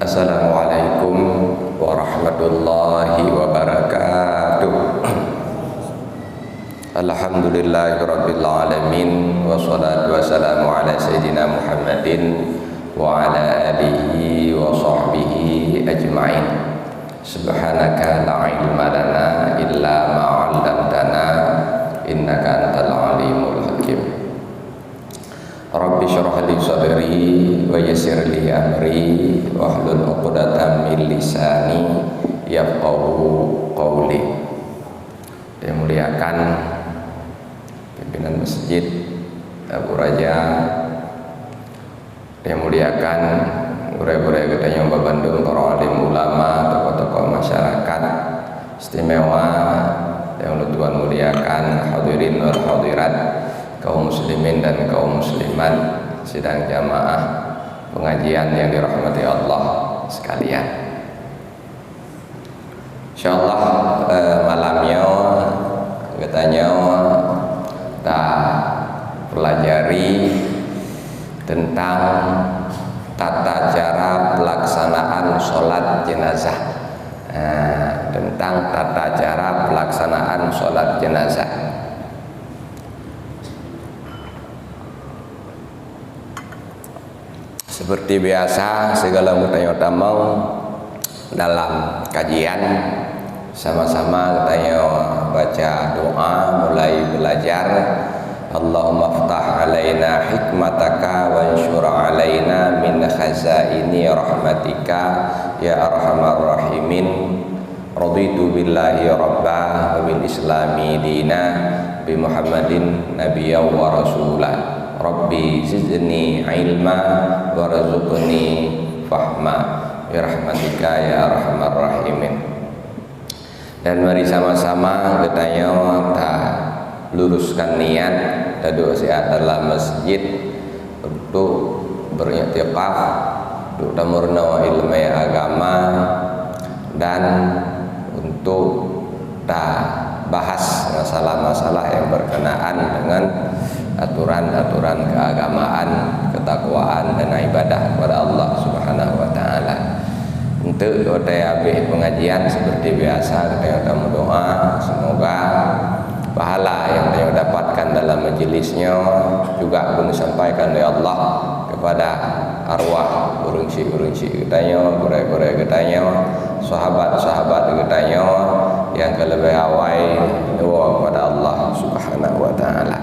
Assalamualaikum warahmatullahi wabarakatuh. Alhamdulillahirabbil alamin wassalatu wassalamu ala sayyidina Muhammadin wa ala alihi wa sahbihi ajma'in. Subhanaka la ilma lana illa ma 'allamtana innaka antal alimul hakim. Rabbi syrah li sadri wa yassir li amri wahlul 'uqdatam min lisani yafqahu qawli. Dimuliakan pimpinan masjid Abu Raja, dimuliakan guru-guru kita yang Bandung, para alim ulama, tokoh-tokoh masyarakat istimewa yang Tuhan muliakan, hadirin wal hadirat, kaum muslimin dan kaum muslimat, sidang jamaah pengajian yang dirahmati Allah sekalian. Insyaallah malamnya katanya kita pelajari tentang tata cara pelaksanaan sholat jenazah. Tentang tata cara pelaksanaan sholat jenazah. Seperti biasa, segala mutanya tamau dalam kajian sama-sama katanya baca doa mulai belajar. Allahumma ftah alaina hikmataka wansyur alaina min khazaini rahmatika ya arhamar rahimin. Raditu billahi rabba wa bil islami dina bi Muhammadin nabiyyan wa rasulah. Rabbi zidni ilma warzuqni fahma bi rahmatika ya arhamar rahimin. Dan mari sama-sama kita luruskan niat tadu siat dalam masjid untuk beriktikaf, untuk tamurna ilmu agama, dan untuk bahas masalah-masalah yang berkenaan dengan aturan-aturan keagamaan, ketakwaan dan ibadah kepada Allah Subhanahu wa taala. Untuk habis pengajian seperti biasa kita doa semoga pahala yang kita dapatkan dalam majelisnya juga pun disampaikan oleh Allah kepada arwah urungsi-urungsi kitanya, guru-guru kitanya, sahabat-sahabat kitanya yang kelebih awai doa kepada Allah Subhanahu wa taala.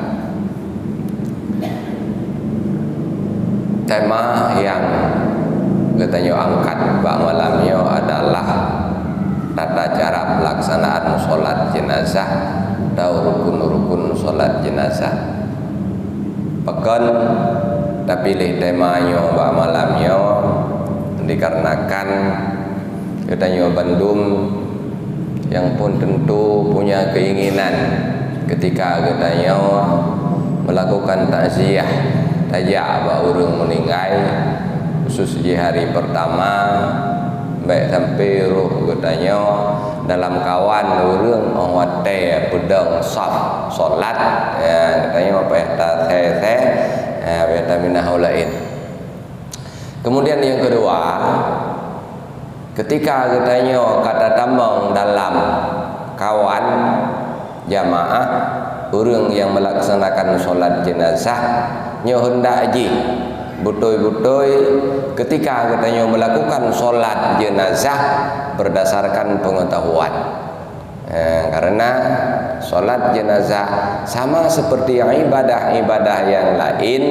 Tema yang katanya angkat malamnya adalah tata cara pelaksanaan sholat jenazah atau rukun-rukun sholat jenazah. Pekan tapi pilih temanya malamnya dikarenakan katanya Bandung yang pun tentu punya keinginan ketika katanya melakukan takziah tajak urang meninggal, khusus di hari pertama baik sampai ruh katanya dalam kawan urang wate pedang saf solat ya katanya apa ya teh vitamin haulain. Kemudian yang kedua, ketika katanya kata tambang dalam kawan jamaah urang yang melaksanakan solat jenazah nyo hendak haji betul-betul ketika katanya melakukan sholat jenazah berdasarkan pengetahuan. Karena sholat jenazah sama seperti ibadah-ibadah yang lain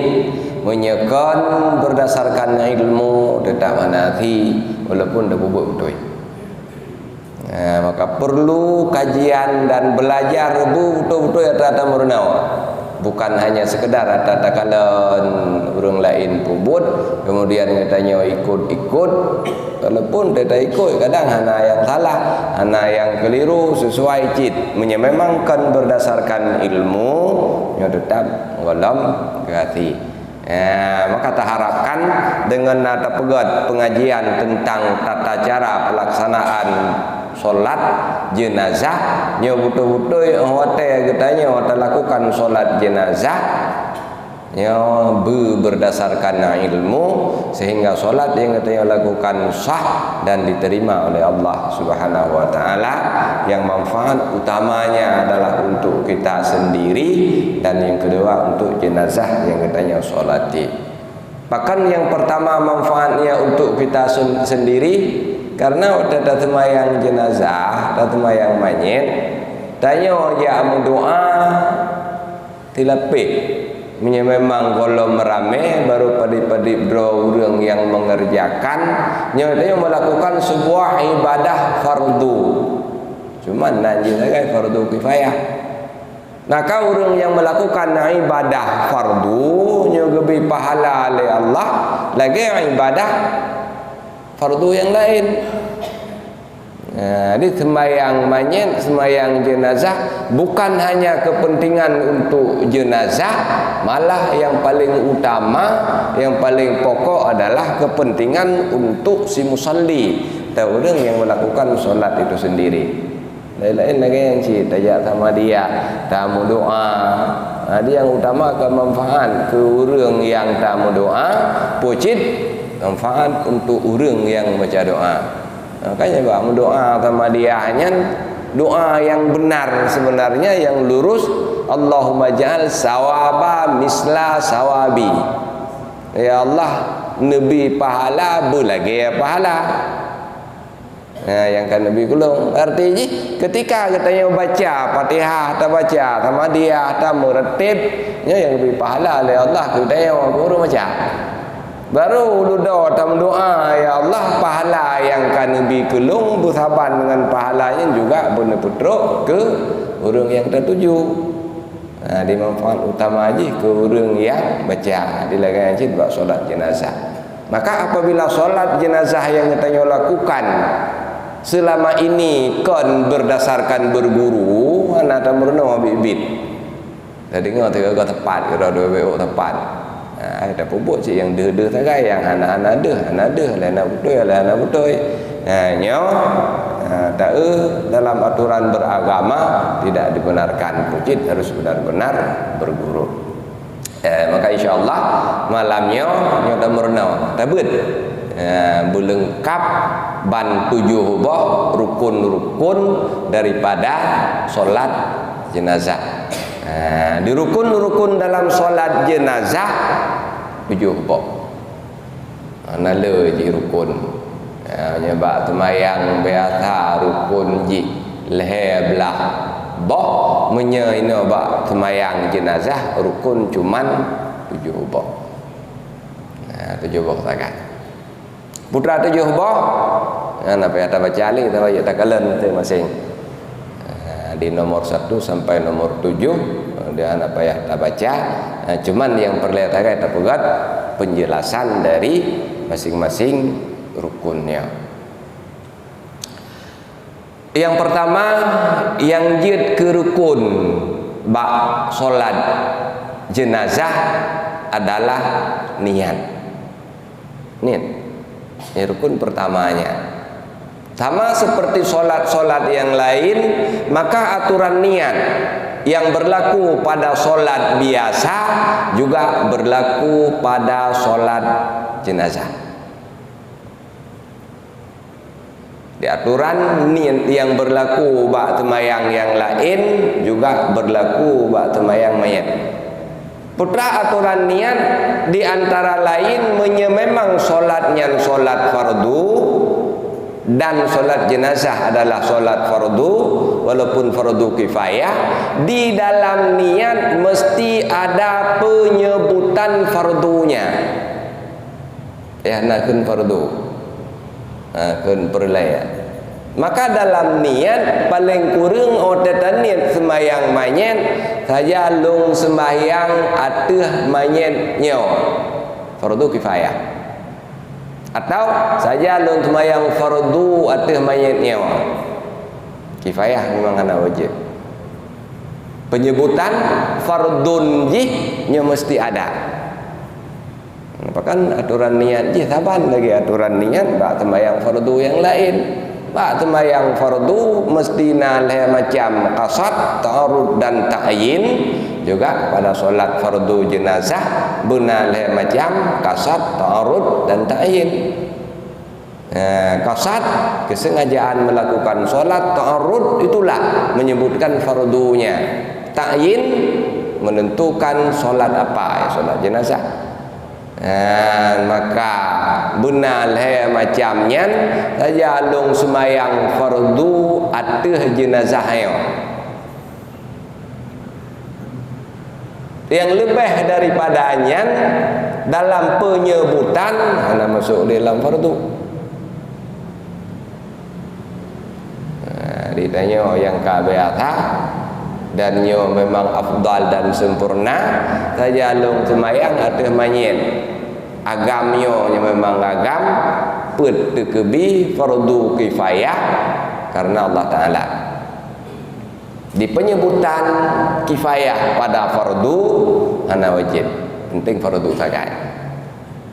menyekan berdasarkan ilmu tetap manafi walaupun dah bubuk betul. Maka perlu kajian dan belajar betul-betul ya tata murnawa. Bukan hanya sekedar katakanlah orang lain pubut kemudian katanya ikut-ikut, walaupun tidak ikut kadang hana yang salah, hana yang keliru sesuai cit memangkan berdasarkan ilmu yang tetap ngolam gati. Maka kita harapkan dengan nada pegat pengajian tentang tata cara pelaksanaan solat jenazah nya betul-betul hotel katanya kita lakukan solat jenazah berdasarkan ilmu, sehingga solat yang kita lakukan sah dan diterima oleh Allah Subhanahu wa taala, yang manfaat utamanya adalah untuk kita sendiri, dan yang kedua untuk jenazah yang kita solati. Bahkan yang pertama manfaatnya untuk kita sendiri, karena ada semayang jenazah, ada semayang mayit, tanya ya doa tilapik. Memang kalau merame baru padik-padik bro orang yang mengerjakan, dia melakukan sebuah ibadah fardu. Cuman nanti lagi fardu kifayah. Nah, kau orang yang melakukan ibadah fardu lebih pahala oleh Allah lagi ibadah fardu yang lain. Jadi sembahyang mayit, sembahyang jenazah bukan hanya kepentingan untuk jenazah, malah yang paling utama, yang paling pokok adalah kepentingan untuk si musalli, atau orang yang melakukan solat itu sendiri. Lain-lain lagi yang tajak sama dia, tamu doa. Dia yang utama ke manfaat ke orang yang tamu doa, pucit manfaat untuk orang yang baca doa. Makanya bang doa sama dia hanya doa yang benar sebenarnya, yang lurus. Allahumma ja'al sawaba misla sawabi. Ya Allah, Nabi pahala bulagi ya pahala. Nah, yang kan Nabi kulung. Artinya ketika kita baca Fatihah, kita baca sama dia, kita meretib, yang lebih pahala oleh Allah kita yang guru baca. Baru ludah dalam doa, ya Allah, pahala yang kan Nabi kelung bersaban dengan pahalanya juga benar putruk ke orang yang tertuju. Nah, di manfaat utama aja ke orang yang baca di lagan ajid buat solat jenazah. Maka apabila solat jenazah yang kita lakukan selama ini kan berdasarkan berguru, anak tamurno bibit. Tadi ngau tiga tepat, kira dua BO tepat. Ada pupuk cik yang deh tagai, yang anak-anak deh, anak betul. Tak dalam aturan beragama tidak dibenarkan, pucit harus benar-benar berguru. Maka insyaallah malamnya nyoda mernau tabut belengkap ban 7 hubah rukun-rukun daripada solat jenazah. Di rukun-rukun dalam solat jenazah 7 hubah. Nala je rukun. Nyebab temayang biasa rukun je leher belah boh menyaina bak temayang jenazah rukun cuman 7 hubah. 7 hubah sangat. Putra 7 hubah. Apa yang tak baca ali, tak baca takalan masing. Di nomor 1 sampai nomor 7 dia apa ya tak baca, cuman yang perlihatkan tak pegat penjelasan dari masing-masing rukunnya. Yang pertama yang jid ke rukun bak solat jenazah adalah niat. Niat. Ini rukun pertamanya. Sama seperti solat-solat yang lain, maka aturan niat yang berlaku pada solat biasa juga berlaku pada solat jenazah. Di aturan niat yang berlaku bak temayang yang lain juga berlaku bak temayang mayat. Putra aturan niat di antara lain memang solatnya solat fardu, dan solat jenazah adalah solat fardu walaupun fardu kifayah. Di dalam niat mesti ada penyebutan fardunya. Ya, nakun fardu, nakun perlaya. Maka dalam niat paling kurang otetan niat sembahyang mayat saja lung sembahyang ateh mayatnya fardu kifayah. Atau saja lung sembahyang fardu atau mayatnya kifayah, memang ana wajib. Penyebutan fardun nya mesti ada. Bahkan aturan niat je saban lagi aturan niat bak sembahyang fardu yang lain. Bak sembahyang fardu mesti nalih macam qasad, ta'arud dan ta'yin juga pada solat fardu jenazah benar macam kasat, ta'arud dan ta'yin. Kasat kesengajaan melakukan solat, ta'arud itulah menyebutkan fardunya, ta'yin menentukan solat apa ya, solat jenazah. Maka benar macamnya saja long semayang fardu atas jenazahnya. Yang lebih daripadanya dalam penyebutan ana masuk dalam fardu. Ditanya yang kabeata dan nyo memang afdal dan sempurna saja long semayang atas manyet agamnya yang memang agam put kebi fardu kifayah karena Allah Ta'ala. Di penyebutan kifayah pada fardu ana wajib, penting fardu saja.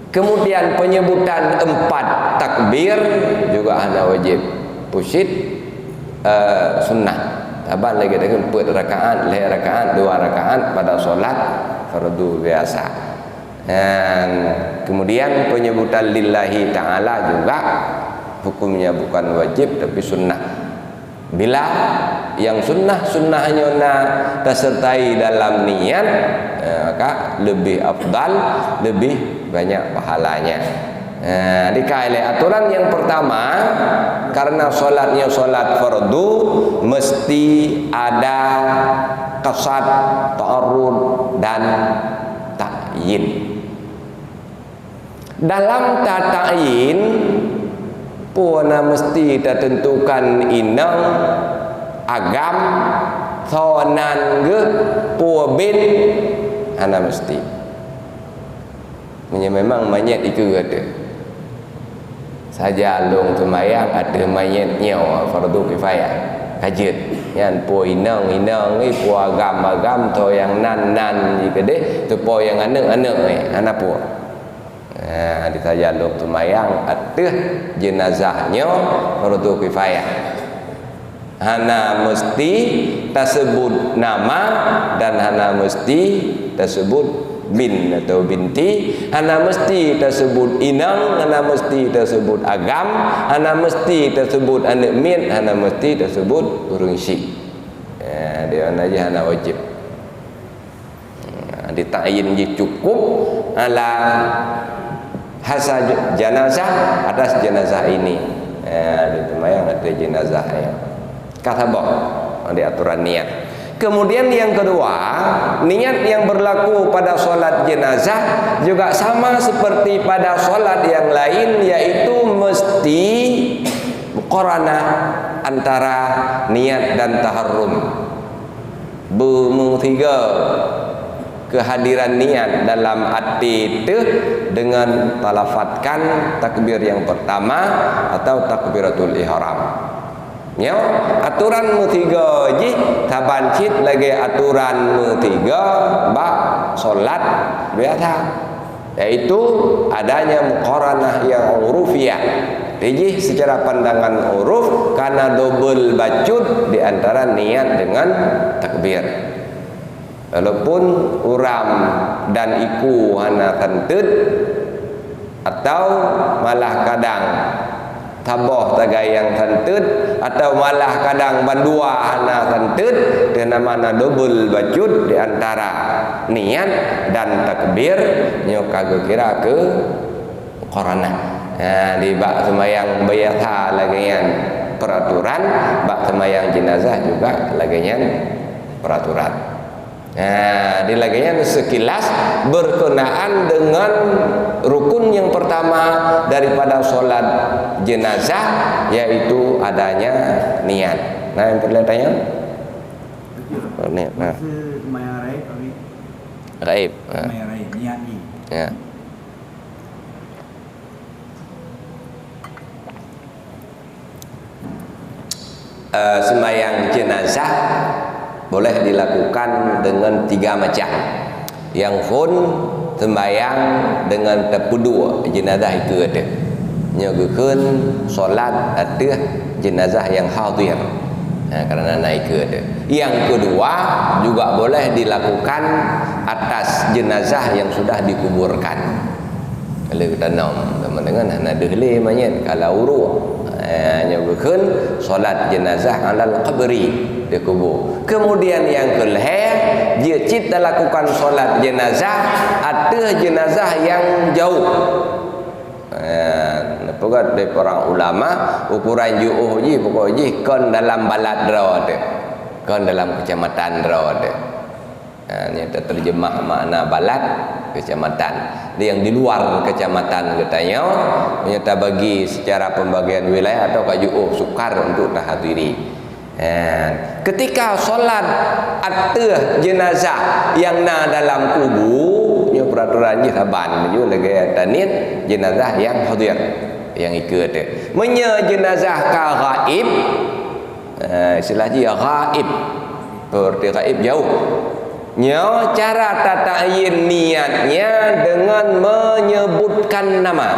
Kemudian penyebutan 4 takbir juga ana wajib, pusit sunnah. Abang lagi dengan 4 rakaat, 2 rakaat pada solat fardu biasa. Dan kemudian penyebutan lillahi ta'ala juga hukumnya bukan wajib tapi sunnah. Bila yang sunnahnya tersertai dalam niat, maka lebih afdal, lebih banyak pahalanya. Dikaili aturan yang pertama, karena solatnya solat fardu mesti ada qasad, ta'arud dan ta'yin. Dalam ta'yin puana mesti tertentukan inang agam thonan ge puabin ana mesti memang mayat itu ada saja long semayang ada mayatnya fardu kifayah hajat yan po inang ni po agam to yang nan jika deh tu po yang anak anak po di saja long semayang ada jenazahnya fardu kifayah hana mesti tersebut nama dan hana mesti tersebut bin atau binti, hana mesti tersebut inang, hana mesti tersebut agam, hana mesti tersebut anak min, hana mesti tersebut urung syik. Dia aja hana wajib. Dita'yin je cukup ala hasa jenazah atas jenazah ini. Itu mayang ada jenazahnya. Kata boh di aturan niat. Kemudian yang kedua, niat yang berlaku pada solat jenazah juga sama seperti pada solat yang lain, yaitu mesti muqaranah antara niat dan taharrum. Tiga kehadiran niat dalam hati itu dengan talafatkan takbir yang pertama atau takbiratul ihram. Ya, aturan mutiga ji tabancit lagi aturan mutiga bak solat biasa, yaitu adanya muqaranah yang urufiyah. Jadi secara pandangan uruf karena double bacut di antara niat dengan takbir. Walaupun uram dan iku hana kentut atau malah kadang taboh tagayang kentut atau malah kadang bandua hana kentut dengan mana double bacut di antara niat dan takbir nyo kagak kira ke korana. Di bak semayang bayatha lagian peraturan, bak semayang jenazah juga lagian peraturan. Di lagian sekilas berkenaan dengan rukun yang pertama daripada solat jenazah, yaitu adanya niat. Nah, yang perlihatannya niat. Nah, raib. Ya. Sembahyang jenazah boleh dilakukan dengan 3 macam. Yang pun sembahyang dengan tepudu jenazah itu ada. Nyogekeun solat atas jenazah yang hadir. Kerana naik ke dia. Yang kedua juga boleh dilakukan atas jenazah yang sudah dikuburkan. Kalau kita nom dengan hana dehle manyen kalau uru hanya bukan solat jenazah alal qabri di kubur. Kemudian yang keleh dia cita lakukan solat jenazah atas jenazah yang jauh. Pegat dari para ulama ukuran juuh ji pokok ji kon dalam balad draw de, kon dalam kecamatan draw de. Ini terjemah makna balad kecamatan. Dia yang di luar kecamatan katanya, menyata bagi secara pembagian wilayah atau kajuuh sukar untuk tahadiri. Ketika solat atas jenazah yang na dalam kubur, nya peraturan ji saban ju lagi tanit jenazah yang hadir yang ikut dia. Menya jenazah ka ghaib, istilah ji ghaib, berarti ghaib jauh. Nya cara tata'yin niatnya dengan menyebutkan nama.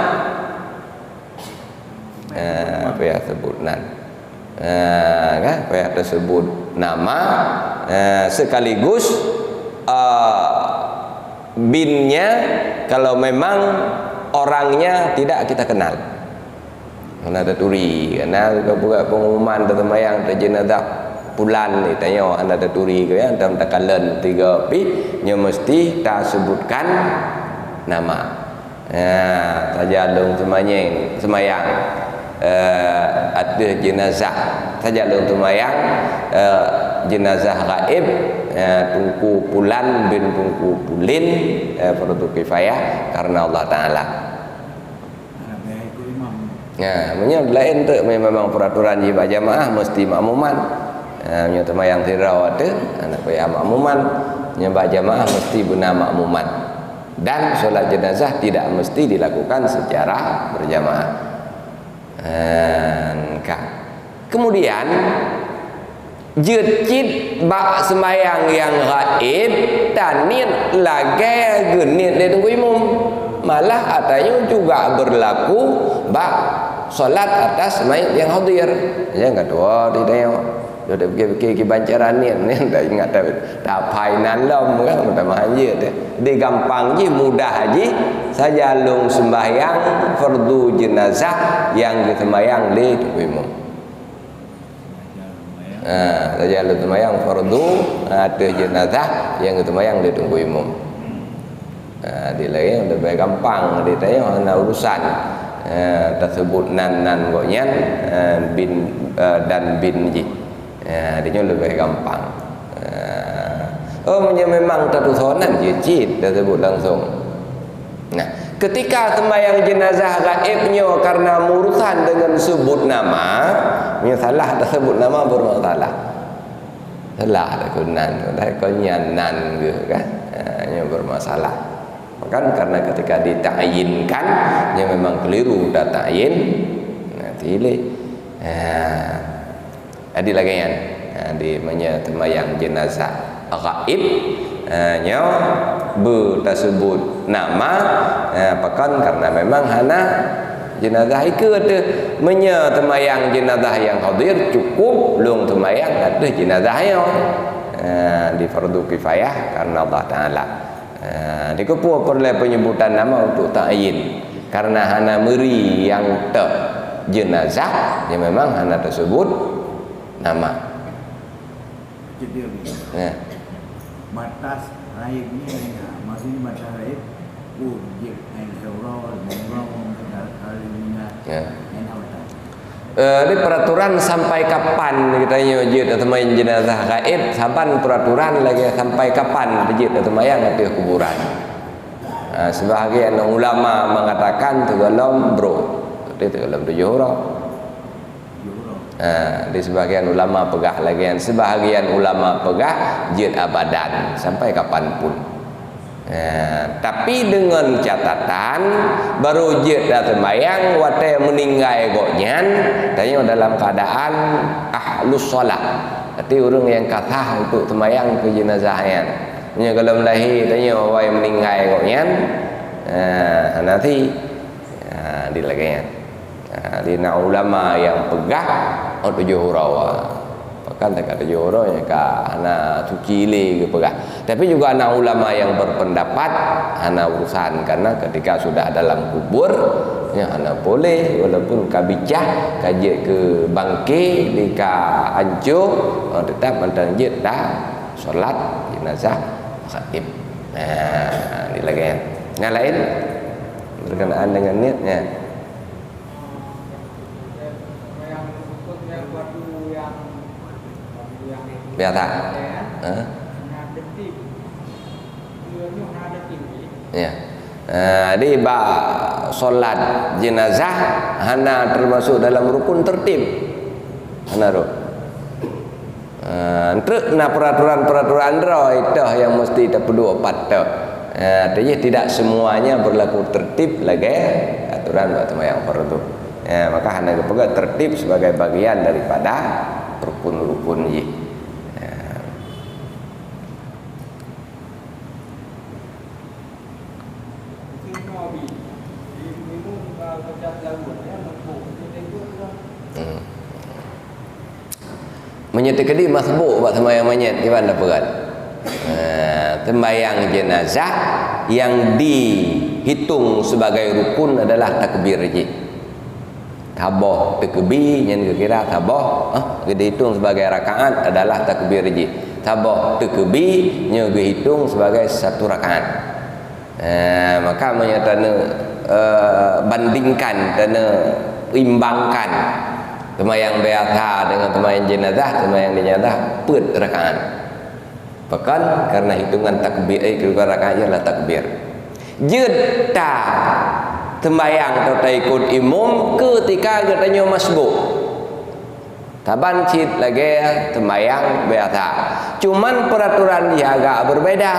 Apa ya sebutnan? Kan? Apa ya tersebut nama sekaligus binnya kalau memang orangnya tidak kita kenal. Karena ada turi, karena buka pengumuman termayang terjenazah pulan ni tanya anda ada turi ke ya dalam takalan 3 pi nya mesti tak sebutkan nama. Tajalung semayang ada jenazah tajalung semayang jenazah gaib tungku pulan bin tungku pulin fardu kifayah karena Allah Taala. Lain tu memang peraturan jemaah jamaah mesti makmuman. Nya temayang tirau ada anak payah makmuman, nya jamaah mesti benar makmuman. Dan solat jenazah tidak mesti dilakukan secara berjamaah. Kemudian jecit bak sembahyang yang gaib tanit lagi genit dia tunggu imam. Malah atanya juga berlaku bak solat atas mayit yang hadir. Jangan tua tidak dia dah fikir bancaran ni tak ingat tak painan lom kan tak mahal je dia gampang je mudah je saja lung sembahyang fardu jenazah yang disembahyang di imam. Saja lung sembahyang fardu atas jenazah yang disembahyang di tunggu imam. Dia lain lebih gampang dia tanya mana urusan tersebut nan goknya bin dan bin ji. Dia lebih gampang. Memang tertusonan je cit tersebut langsung. Nah, ketika sembahyang jenazah gaibnya karena urusan dengan sebut nama, salah tersebut nama bermasalah. Salah ada kunan, ada konyanan ke kan? Nya bermasalah. Kan karena ketika ditayinkan, nya memang keliru dah tayin. Nanti le. Ada lagi yang di sembahyang jenazah gaib nya tersebut nama pakan karena memang hana jenazah ikut sembahyang jenazah yang hadir cukup belum sembahyang ada jenazahnya di fardu kifayah karena Allah Taala. Dikepua perlu penyebutan nama untuk ta'yin karena hana meri yang jenazah yang memang hana tersebut nama. Batas raib ni maksudnya batas raib wujud yang seorang ini peraturan sampai kapan kita wujud atau main jenazah gaib saban peraturan lagi sampai kapan wujud atau mayang di kuburan. Sebahagian ulama mengatakan tergolong bro itu tergolong 7 orang. Di sebahagian ulama pegah lagi, sebahagian ulama pegah jid abadan sampai kapanpun. Tapi dengan catatan baru jid dah sembahyang wate meninggal goknyan tanya dalam keadaan ahlus solat. Berarti orang yang kathah untuk sembahyang ke jenazahnya. Nya kalau lahir tanya wai meninggal goknyan nanti dilagian. Di ulama yang pegah 7 hurawa kan tak ada joronya ka ana suci le ke pegah. Tapi juga anak ulama yang berpendapat ana urusan, karena ketika sudah dalam kubur ya ana boleh walaupun kabicah kaje ke bangke di ka hancur tetap mentang je dah solat jenazah khatib. Nah, ini lagi yang lain berkenaan dengan niatnya. Biasa. Ya. Di ba solat jenazah hana termasuk dalam rukun tertib. Hana ro. Untuk peraturan-peraturan itu yang mesti kita perlu opat tu. Artinya tidak semuanya berlaku tertib lagi aturan buat yang fardu. Maka hana kepegat tertib sebagai bagian daripada rukun-rukun ye. Menyetekedi masbuk buat sembahyang manyet gimana pegat? Sembahyang jenazah yang dihitung sebagai rukun adalah takbir je. Taboh takbir yang kira taboh dihitung sebagai rakaat adalah takbir je. Taboh takbir yang dihitung sebagai satu rakaat. Maka menyatakan bandingkan dan imbangkan sembahyang biasa dengan sembahyang jenazah put rakaat. Bahkan karena hitungan takbir keluar rakaatnya adalah takbir. Jeda sembahyang atau ikut imam ketika katanya masbuk. Taban cit lagi sembahyang biasa. Cuman peraturan dia agak berbeda.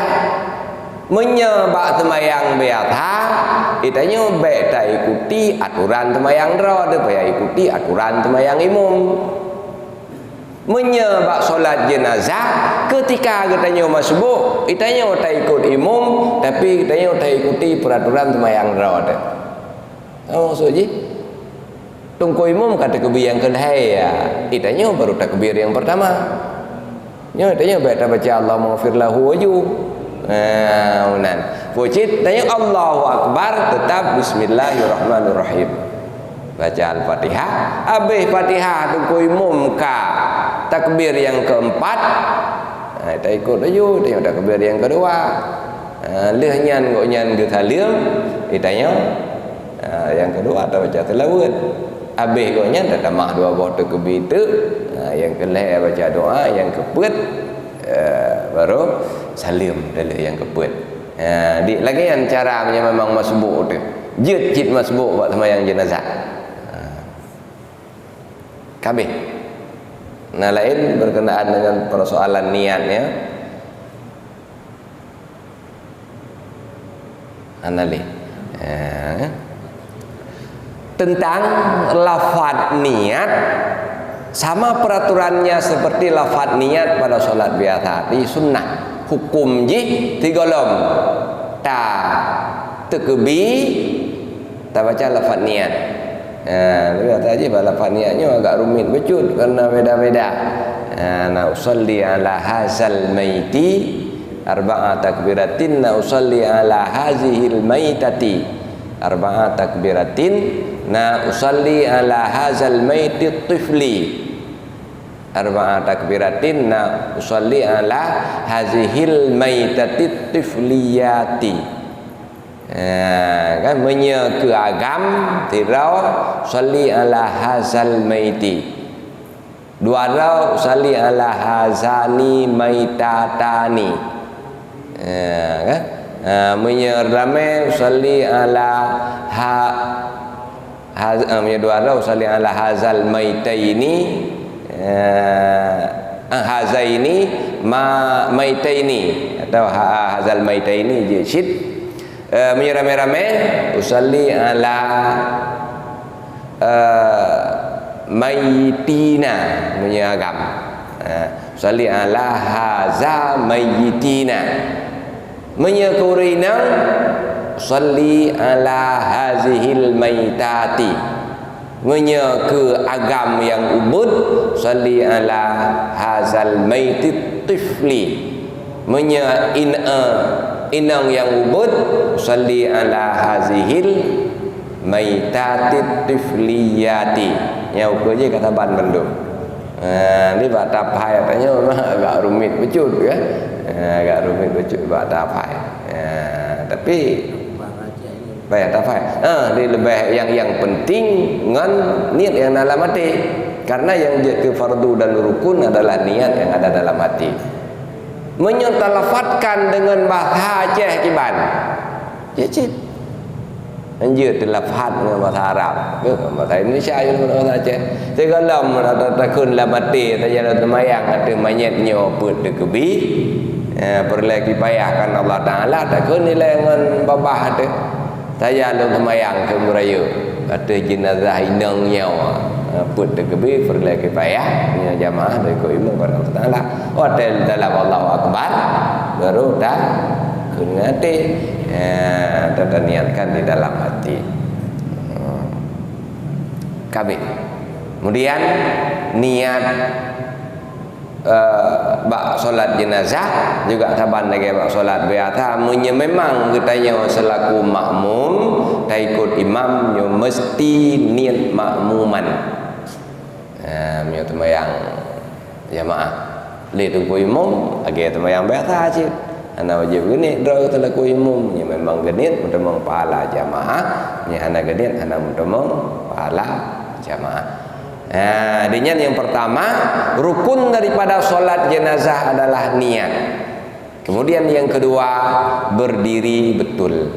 Menyebab sembahyang biasa itanya baik tak ikuti aturan sembahyang dra, dia ikuti aturan sembahyang imam. Menyebab solat jenazah ketika katanya masbuk itanya tak ikut imam, tapi itanya tak ikuti peraturan sembahyang dra. Maksud je tunggu imam kata takbir yang kedua ya, itanya baru takbir yang pertama. Itanya baik tak baca Allah maghfir lahu waju. Wajib tanya Allahu Akbar tetap Bismillahirrahmanirrahim. Baca Al-Fatihah, habis Fatihah tunggu imam ka takbir yang keempat. Tak ikut aja tengok takbir yang kedua. Lehnya ngoknya ke salim, ditanya yang kedua tak baca tilawat. Habis ngoknya tak tamak dua buah takbir itu. Yang kelih baca doa, yang keput baru salim dulu yang keput. Lagi yang cara memang masbuk tu. Jid masbuk buat sembahyang jenazah. Kabeh. Nah lain berkenaan dengan persoalan niatnya. Anali. Tentang lafaz niat sama peraturannya seperti lafaz niat pada solat biasa di sunnah. Hukum ji tigolom ta takbir tak baca lafaz niat. Lihat aja lafaz niatnya agak rumit becut karena beda-beda. Na usalli ala hazal maiti arba'a takbiratin, na usalli ala hazihil maitati arba'a takbiratin, na usalli ala hazal maiti tifli arba'a takbiratin, na usalli ala hazihil maitati tifliyati. Kan ke agam tirau usalli ala hazal maiti, dua rau usalli ala hazani maitatani. Kan rame usalli ala dua rau usalli ala hazal maitaini, hazaini maitaini atau hazal maitaini je syid. Rame-rame usalli ala maitina menyagam. Usalli ala haza maitina menyakurina usalli ala hazihil maitati Menya ke agam yang ubud, salli ala hazal maitit tifli. Menya inang yang ubud, salli ala hazihil maitatit tifliyati. Yang ukur je kata ban bendung. Ni bak tapai katanya memang agak rumit becut kan. Agak rumit becut bak tapai. Tapi baik tapai. Dia lebih yang penting ngan niat yang dalam hati. Karena yang ke fardu dan rukun adalah niat yang ada dalam hati. Menyentalafatkan dengan bahasa Aceh kiban. Ya cik. Anjir dilafat dengan bahasa Arab. Bahasa Indonesia je dengan bahasa Aceh. Segalam takun la mati tajala temayang ada mayatnya put de kebi. Perlagi payahkan Allah Taala takun nilai dengan babah ada. Saya lu temayang ke Merayu. Ada jenazah inang nyawa. Put de kebi perlagi payah nya jamaah dari ko imam kepada Allah Taala. Hotel dalam Allahu Akbar baru dah kunati dan niatkan di dalam hati. Kabeh. Kemudian niat bak solat jenazah juga taban lagi bak solat biasa memang katanya selaku makmum tak ikut imam yo mesti niat makmuman. Mio temayang jamaah le tunggu imam age temayang biasa aja. Ana wajib genit draw talaku imam nya memang genit mudah pahala jamaah nya ana genit ana mudah pahala jamaah. Dengan yang pertama rukun daripada solat jenazah adalah niat. Kemudian yang kedua berdiri betul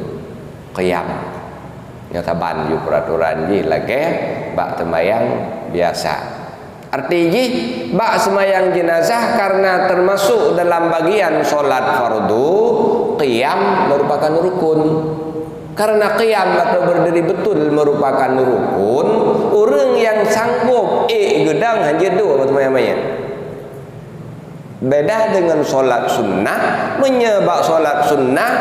qiyam. Nyataban ju peraturan ji lagi bak temayang biasa. Artinya bak semayang jenazah karena termasuk dalam bagian solat fardu, qiyam merupakan rukun. Karena qiyam atau berdiri betul merupakan rukun, orang yang sanggup gedang hanya dua apa teman-teman. Beda dengan solat sunnah, menyebab solat sunnah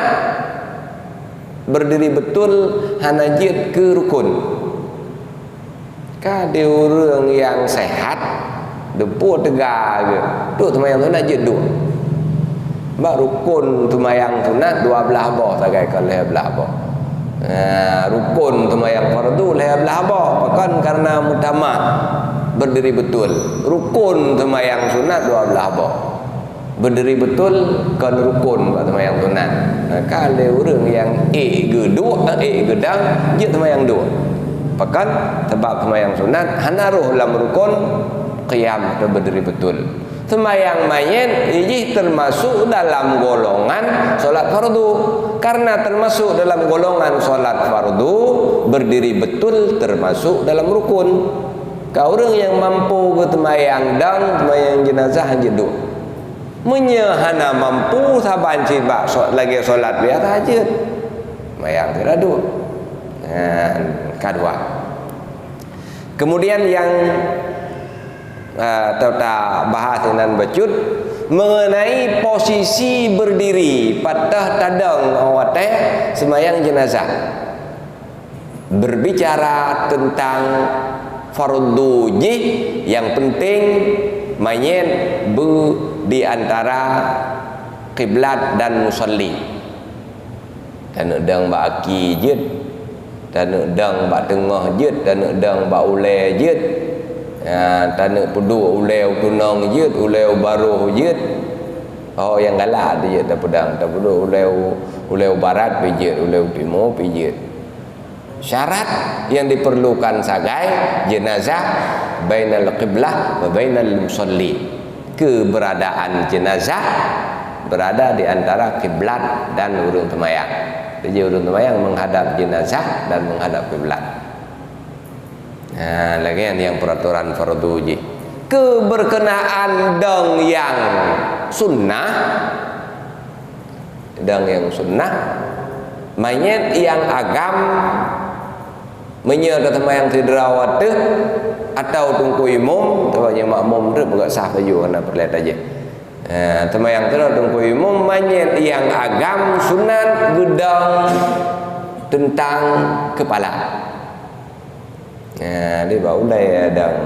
berdiri betul hanajid ke rukun. Kade orang yang sehat depu tegak ke tu temayang sunat je dua bak rukun temayang sunat dua belah bah tagai ke leh belah bah. Rukun temayang fardu leh belah bah bukan karena mutamah berdiri betul. Rukun temayang sunat dua belah bah berdiri betul kan rukun bak temayang sunat. Kade orang yang gedang je temayang dua. Bahkan sebab semayang sunat hanaruh dalam rukun qiyam atau berdiri betul. Semayang mayit ini termasuk dalam golongan solat fardu. Karena termasuk dalam golongan solat fardu, berdiri betul termasuk dalam rukun. Kau orang yang mampu ke semayang dan semayang jenazah hanya dua. Menyahana mampu saban cibak lagi solat biasa aja. Semayang tidak dua. Kedua. Kemudian yang tata bahas dengan becut mengenai posisi berdiri patah tadang awateh semayang jenazah. Berbicara tentang fardu jih yang penting mayit di antara kiblat dan musalli. Dan udang baki jid dan udang bak tengah jid dan udang bak ulai jid. Tanah pedu ulai tunang jid ulai baruh jid. Oh yang galak dia tak pedang tak pedu ulai barat pijit ulai timur pijit. Syarat yang diperlukan sagai jenazah bainal qiblah wa bainal musalli. Keberadaan jenazah berada di antara kiblat dan urung temayang. Jadi urung temayang menghadap jenazah dan menghadap kiblat. Lagi yang peraturan fardu ji. Keberkenaan dang yang sunnah, mayit yang agam menyerta temayang tidrawat atau tungku imam, tawanya makmum tu bukan sah baju kena perlihat aja. Temayang tu tungku imam mayit yang agam sunat gedang tentang kepala. Dia baulai dan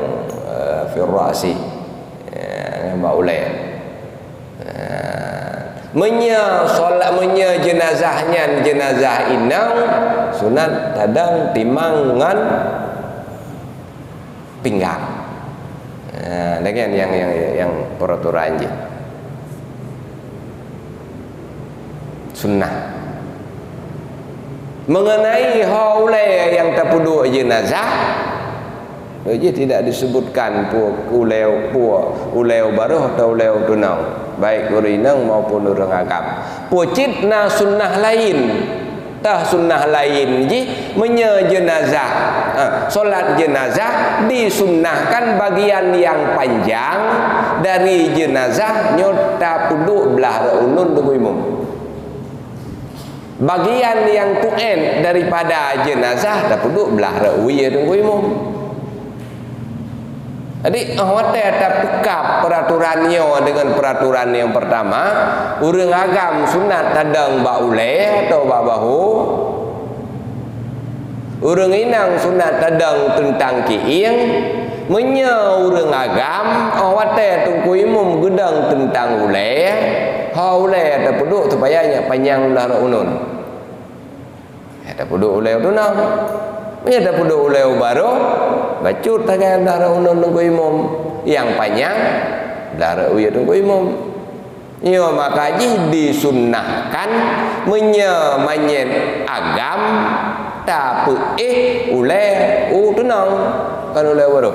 firasi baulai solat jenazahnya jenazah inang sunat tadang timangan pinggang. Dengan yang peraturan je sunnah. Mengenai haulai yang terpuduk jenazah, dia tidak disebutkan uleu baruh atau uleu tunang, baik urinang maupun orang agam. Pucitna sunnah lain, tah sunnah lain ji menye jenazah. Solat jenazah disunnahkan bagian yang panjang dari jenazah nyota puduk belah unun tunggu imum. Bagian yang tuen daripada jenazah dah puduk belah rawiya tunggu imum. Jadi hotel tak pekap peraturannya dengan peraturan yang pertama. Urang agam sunat tadang bauleh atau babahu. Urang inang sunat tadang tentang kiing. Menya urang agam hotel tunggu imum gedang tentang uleh. Hauleh tak puduk supayanya panjang belah unun. Tak puduk uleh tu nak. Punya tak puduk uleh baru bacut tangan darah unun tunggu imum yang panjang darah uya tunggu imum. Ya maka disunnahkan menyemanyen agam tapi uleh tenang kan uleh baru.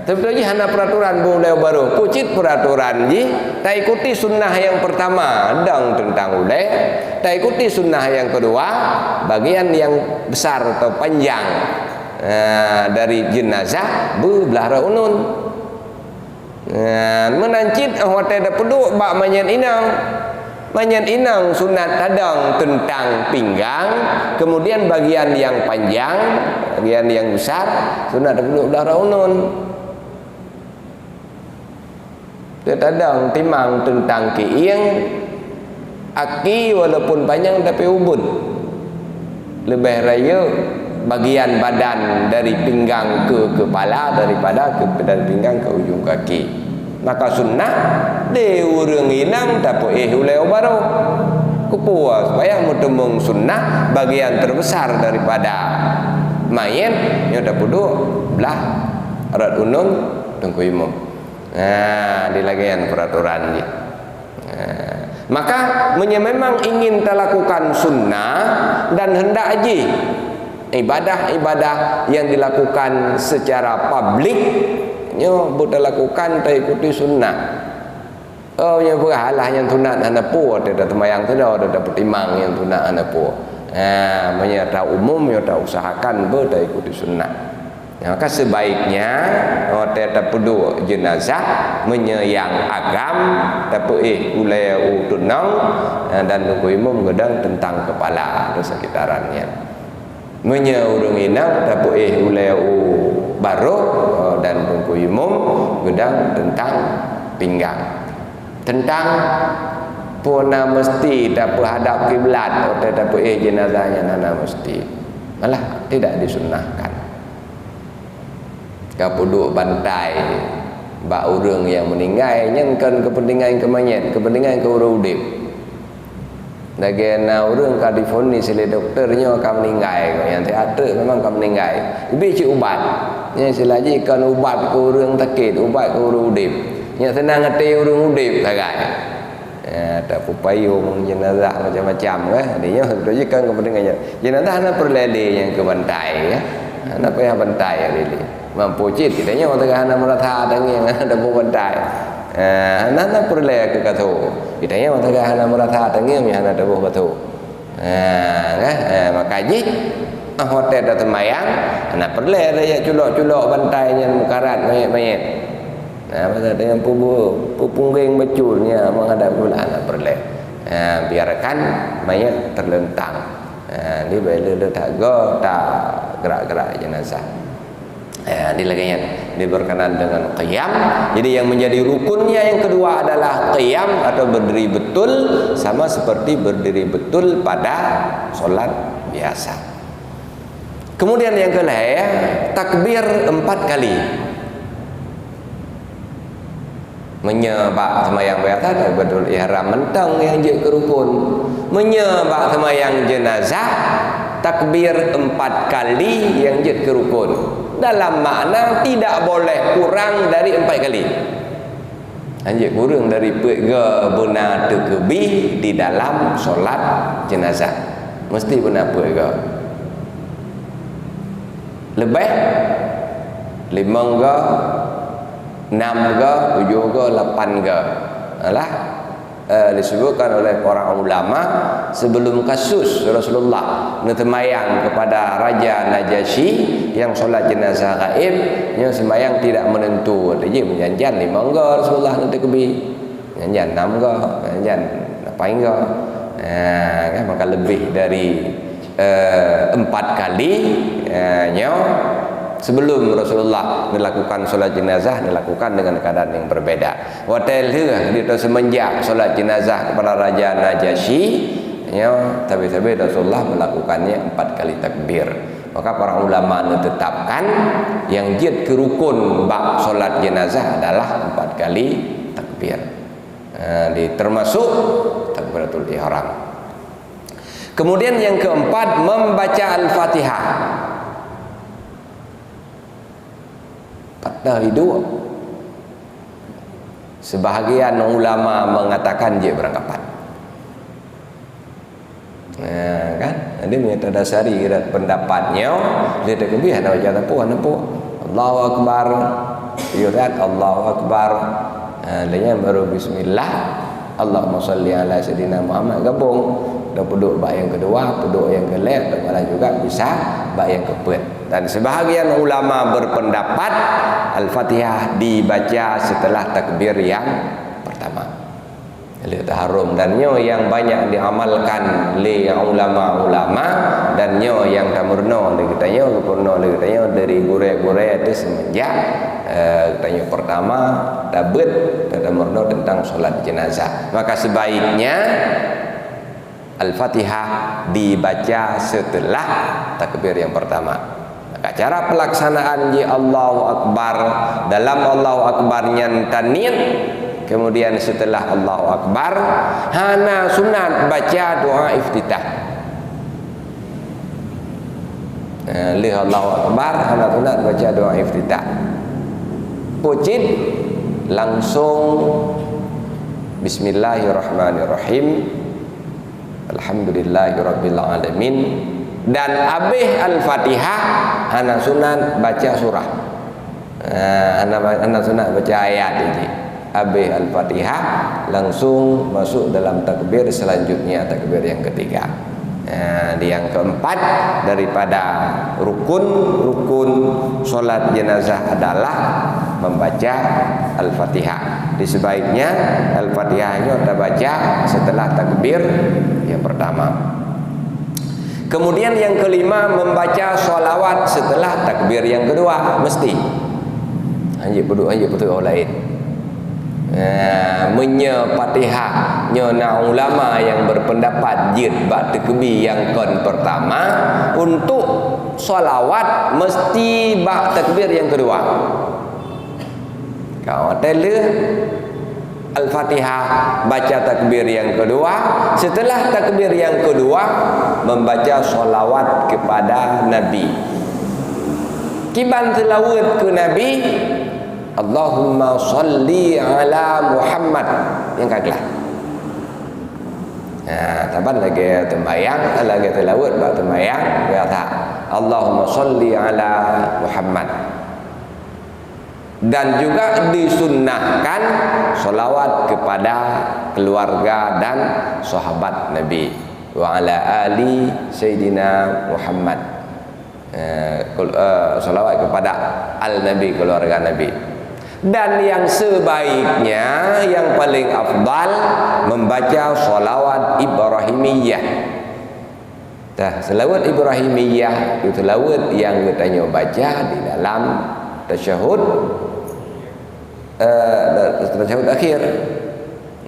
Tapi lagi hanya peraturan boleh baru pucit peraturan ji tak ikuti sunnah yang pertama dang tentang uleh, tak ikuti sunnah yang kedua bagian yang besar atau panjang dari jenazah belah unun. Menancit hotel dah peduk bak manyan inang sunat tadang tentang pinggang, kemudian bagian yang panjang, bagian yang besar sunat dah peduk belah unun. Dia tadang timang tentang kiing aki walaupun panjang tapi ubun. Lebih raya bagian badan dari pinggang ke kepala daripada dari pinggang ke ujung kaki. Maka sunnah de urang inang tapi uleh baru kupuas supaya mutemung sunnah bagian terbesar daripada mayat yang dah puduk belah arat unun tunggu imam. Dilagian peraturan ni. Maka memang ingin terlakukan sunnah dan hendak aji ibadah-ibadah yang dilakukan secara publik nyo buat lakukan tak ikuti sunnah. Yang berhalah yang tunat anak puan tidak temayang tidak ada pertimang yang tunat anak puan. Menyerta umum yang tak usahakan ber tak ikuti sunnah. Maka sebaiknya tetap peduk jenazah menyayang agam tapi ulai tunang dan tunggu imam gedang tentang kepala atau sekitarannya. Urang inang tapi ulai baru dan tunggu imam gedang tentang pinggang. Tentang puana mesti tak hadap kiblat atau tapi jenazahnya nana mesti. Malah tidak disunnahkan. Kapuduk bantai bak urang yang meninggal nyengkan kepentingan kemayat, kepentingan ke urang udip. Dagena urang ka difonis oleh doktornya akan meninggal, yang teater memang akan meninggal. Ibi cik ubat. Nya selaji kan ubat ke urang sakit, ubat ke urang udip. Nya senang ngati urang udip sagai. Tak pupayung jenazah macam-macam dia tu kan kepentingannya. Jenazah nak perlele yang ke bantai ya. Nak payah bantai lele. Mampu cit kitanya orang tengah nak meratha dengan ada bantai. Nak perlele ke katu. Kitanya orang tengah nak meratha dengan yang ada batu. Maka hotel dah temayang nak perlele dia culok-culok bantai yang mukarat mayat-mayat. Pasal dengan pungging beculnya menghadap bulan nak perleh. Biarkan mayat terlentang. Dia bila tak gerak-gerak jenazah. Ini lagi yang berkenaan dengan qiyam. Jadi yang menjadi rukunnya yang kedua adalah qiyam atau berdiri betul, sama seperti berdiri betul pada solat biasa. Kemudian yang kelima, takbir 4 kali. Menyebab semayang biasa betul ihram mentang yang je ke rukun. Menyebab semayang jenazah takbir 4 kali yang je ke rukun. Dalam makna tidak boleh kurang dari 4 kali. Anjir kurang dari pega benar tekebi di dalam solat jenazah. Mesti benar pega. Lebih 5 ke 6 ke 7 ke 8 ke alah disebutkan oleh para ulama sebelum kasus Rasulullah netemayang kepada Raja Najasyi yang solat jenazah gaib nya sembayang tidak menentu dia menjanjian 5 ke Rasulullah nanti kebi menjanjian 6 ke menjanjian 8 ke kan maka lebih dari 4 kali nyo sebelum Rasulullah melakukan solat jenazah dilakukan dengan keadaan yang berbeda. Watel itu semenjak solat jenazah kepada Raja Najasyi nyo tapi Rasulullah melakukannya 4 kali takbir. Maka para ulama menetapkan yang jid ke rukun bab solat jenazah adalah 4 kali takbir. Termasuk takbiratul ihram. Kemudian yang keempat, membaca Al-Fatihah. Patah hidup. Sebahagian ulama mengatakan dia beranggapan. Kan? Dia menyetadasari pendapatnya. Dia tak kebih nak baca apa. Allahu Akbar. Yurat Allahu Akbar. Dia baru bismillah. Allahumma salli ala sayyidina Muhammad gabung. Dah peduk bab yang kedua, peduk yang kelep, dan juga bisa bab yang keempat. Dan sebahagian ulama berpendapat Al-Fatihah dibaca setelah takbir yang pertama. Ia taharum dan nyo yang banyak diamalkan oleh ulama-ulama dan nyo yang tamurno oleh kitanya, purno oleh kitanya dari gure-gure itu semenjak tanya pertama tabet tamurno tentang solat jenazah. Maka sebaiknya Al-Fatihah dibaca setelah takbir yang pertama. Maka cara pelaksanaan di Allahu Akbar, dalam Allahu Akbar nyantanin, kemudian setelah Allahu Akbar hana sunat baca doa iftitah. Lihat Allahu Akbar hana sunat baca doa iftitah. Pucit langsung Bismillahirrahmanirrahim. Alhamdulillahirabbil alamin, dan habis Al-Fatihah hana sunat baca surah. Hana sunat baca ayat ini. Habis Al-Fatihah langsung masuk dalam takbir selanjutnya, takbir yang ketiga. Di yang keempat daripada rukun solat jenazah adalah membaca Al-Fatihah. Sebaiknya Al-Fatihahnya kita baca setelah takbir yang pertama. Kemudian yang kelima, membaca sholawat setelah takbir yang kedua mesti. Anjir betul orang lain. Fatihah nyona ulama yang berpendapat jid bak takbir yang pertama untuk sholawat mesti bak takbir yang kedua. Kau tele Al-Fatihah baca takbir yang kedua, setelah takbir yang kedua membaca sholawat kepada Nabi. Kiban selawat ke Nabi, Allahumma salli ala Muhammad yang kaglah. Taban lagi tembayang, lagi selawat bak tembayang kata Allahumma salli ala Muhammad. Dan juga disunnahkan solawat kepada keluarga dan sahabat Nabi wa ala ali Sayyidina Muhammad. Solawat kepada al-Nabi, keluarga Nabi. Dan yang sebaiknya, yang paling afdal, membaca solawat Ibrahimiyah. Selawat Ibrahimiyah itu selawat yang kita baca di dalam tasyahud akhir.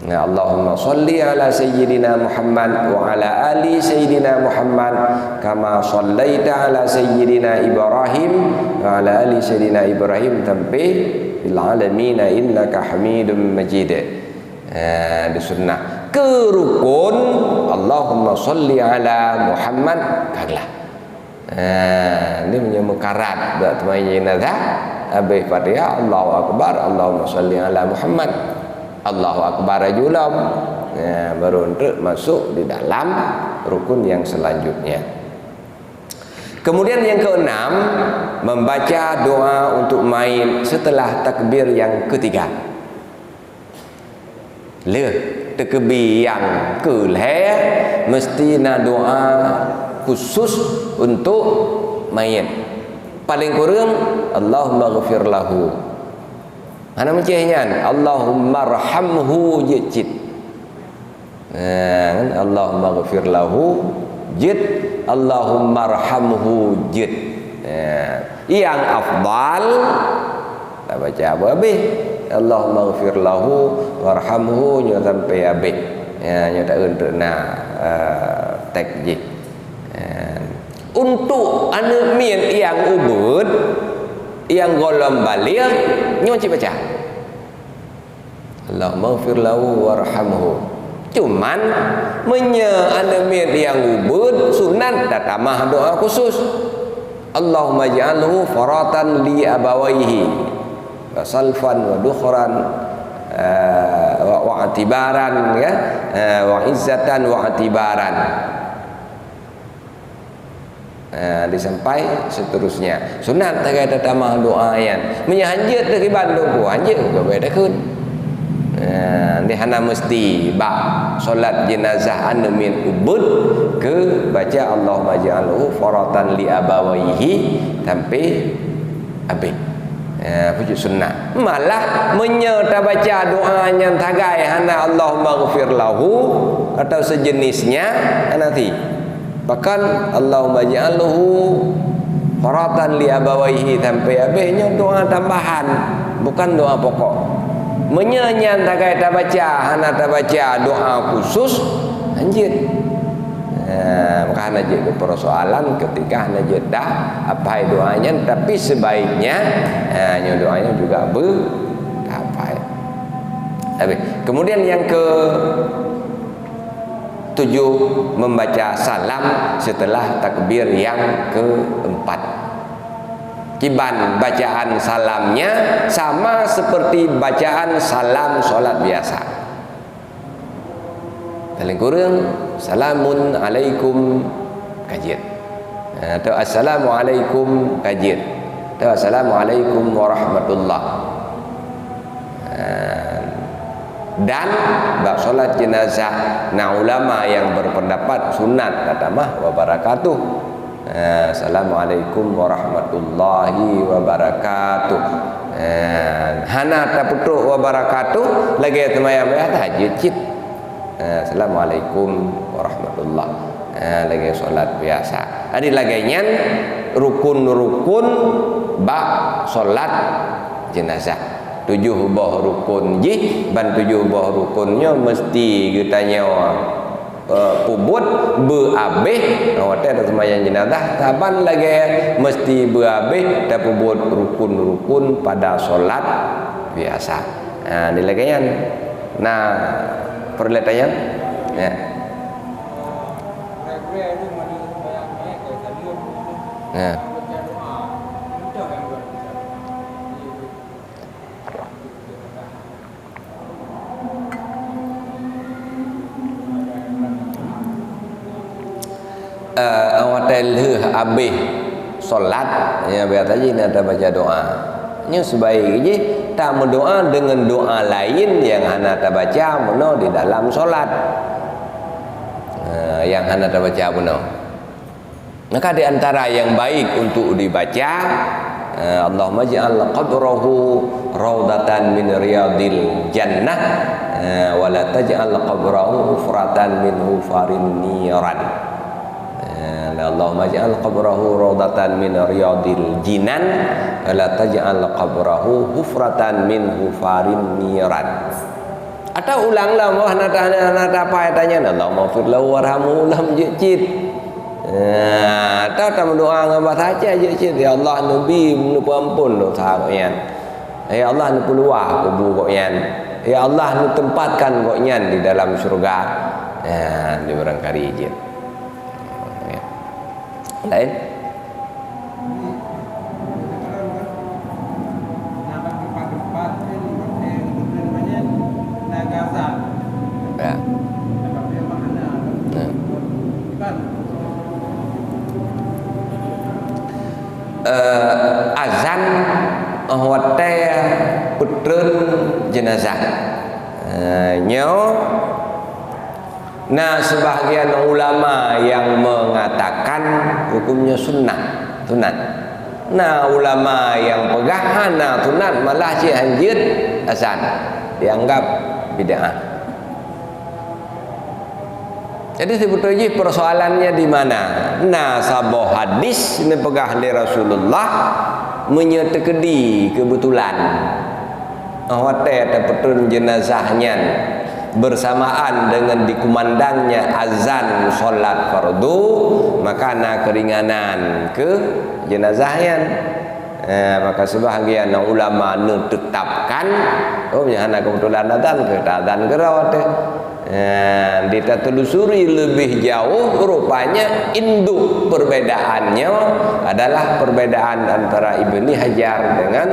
Allahumma salli ala sayyidina Muhammad wa ala ali sayyidina Muhammad kama sallaita ala sayyidina Ibrahim wa ala ali sayyidina Ibrahim sampai fil alamin innaka Hamidum Majid. Di sunnah ke rukun Allahumma salli ala Muhammad kaglah. Ini punya mekarat dak temai nazah habis Fatihah Allahu akbar Allahumma salli ala Muhammad Allahu akbar julam. Baru untuk masuk di dalam rukun yang selanjutnya. Kemudian yang keenam, membaca doa untuk main setelah takbir yang ketiga. Takbir yang kelih mesti na doa khusus untuk mayit. Paling kurang Allahumma ghafir lahu. Ana macamnya Allahumma arhamhu jid. Allahumma ghafir lahu jid, Allahumma arhamhu jid. Yang afdal tak baca apa habis. Allahumma ghafir lahu warhamhu nya sampai habis. Nya tak untuk nak takjid. Untuk anak min yang ubud yang golong balik nyoci baca Allahumma ghafir lahu warhamhu. Cuman anak min yang ubud sunat tak tamah doa khusus Allahumma ja'alhu faratan li abawaihi wa salfan wa dukhran wa atibaran ya wa izzatan wa atibaran. Disampai seterusnya sunat tak ada tamah doa yang menyanjat dari Bandung ku anjir ke beda kun di hana mesti bak solat jenazah anu min ubud ke baca Allahumma ja'alhu faratan li abawaihi sampai habis. Pujuk sunnah malah menyerta baca doa yang tagai hana Allahumma ghafir lahu atau sejenisnya nanti bahkan Allahumma ja'alhu faratan li abawaihi sampai habisnya doa tambahan bukan doa pokok. Menyanyian tak kait baca hana tak baca doa khusus anjir. Maka hana je persoalan ketika hana je dah apa doanya tapi sebaiknya doanya juga apa. Kemudian yang ke 7 membaca salam setelah takbir yang keempat. Kiban bacaan salamnya sama seperti bacaan salam solat biasa. Paling kurang salamun alaikum kajian atau assalamualaikum kajian atau assalamualaikum warahmatullah. Dan bab solat jenazah ulama yang berpendapat sunat katamah wa barakatuh. Assalamualaikum warahmatullahi wabarakatuh. Hana taputuk wa barakatuh lagi temayam tahajud. Assalamualaikum warahmatullah. Lagi solat biasa. Adi laginya rukun-rukun bab solat jenazah. 7 buah rukun ji ban 7 buah rukunnya mesti kitanya pubut beabeh awatnya ada sembahyang jenazah taban lagi mesti beabeh dan pubut rukun-rukun pada solat biasa. Dilagian perlihatnya ya. Ya. Awatel habis solat ya biar tadi ada baca doa. Nya sebaiknya tak berdoa dengan doa lain yang hana tak baca mono di dalam solat. Yang hana tak baca mono. Maka di antara yang baik untuk dibaca Allahumma ja'al qabrahu raudatan min riyadil jannah wa la taj'al qabrahu hufratan min hufarin niran. Allahumma ja'al qabrahu raudatan min riyadil jinan wa la taj'al qabrahu hufratan min hufarin niran. atau ulang lah wah nada apa tanya Allahumma fir lahu warhamhu lam jicit. Atau tak berdoa dengan bahasa saja jicit ya Allah nabi menupu ampun dosa kau yan. Ya Allah nu peluah kubu kau yan. Ya Allah nu tempatkan kau yan di dalam surga. Di barangkali jicit. Lain azan hotel putren jenazah nah sebahagian ulama yang mengatakan hukumnya sunat. Nah ulama yang pegang sunat malah si anjir azan dianggap bid'ah. Jadi sebetulnya persoalannya di mana? Nah, sabah hadis ini pegah dari Rasulullah menyetekedi kebetulan. Hotel atau petun jenazahnya bersamaan dengan dikumandangnya azan solat fardu, maka na keringanan ke jenazahnya. Maka sebahagian ulama menetapkan hanya kebetulan azan ke azan gerawat. Kita telusuri lebih jauh, rupanya induk perbedaannya adalah perbedaan antara Ibnu Hajar dengan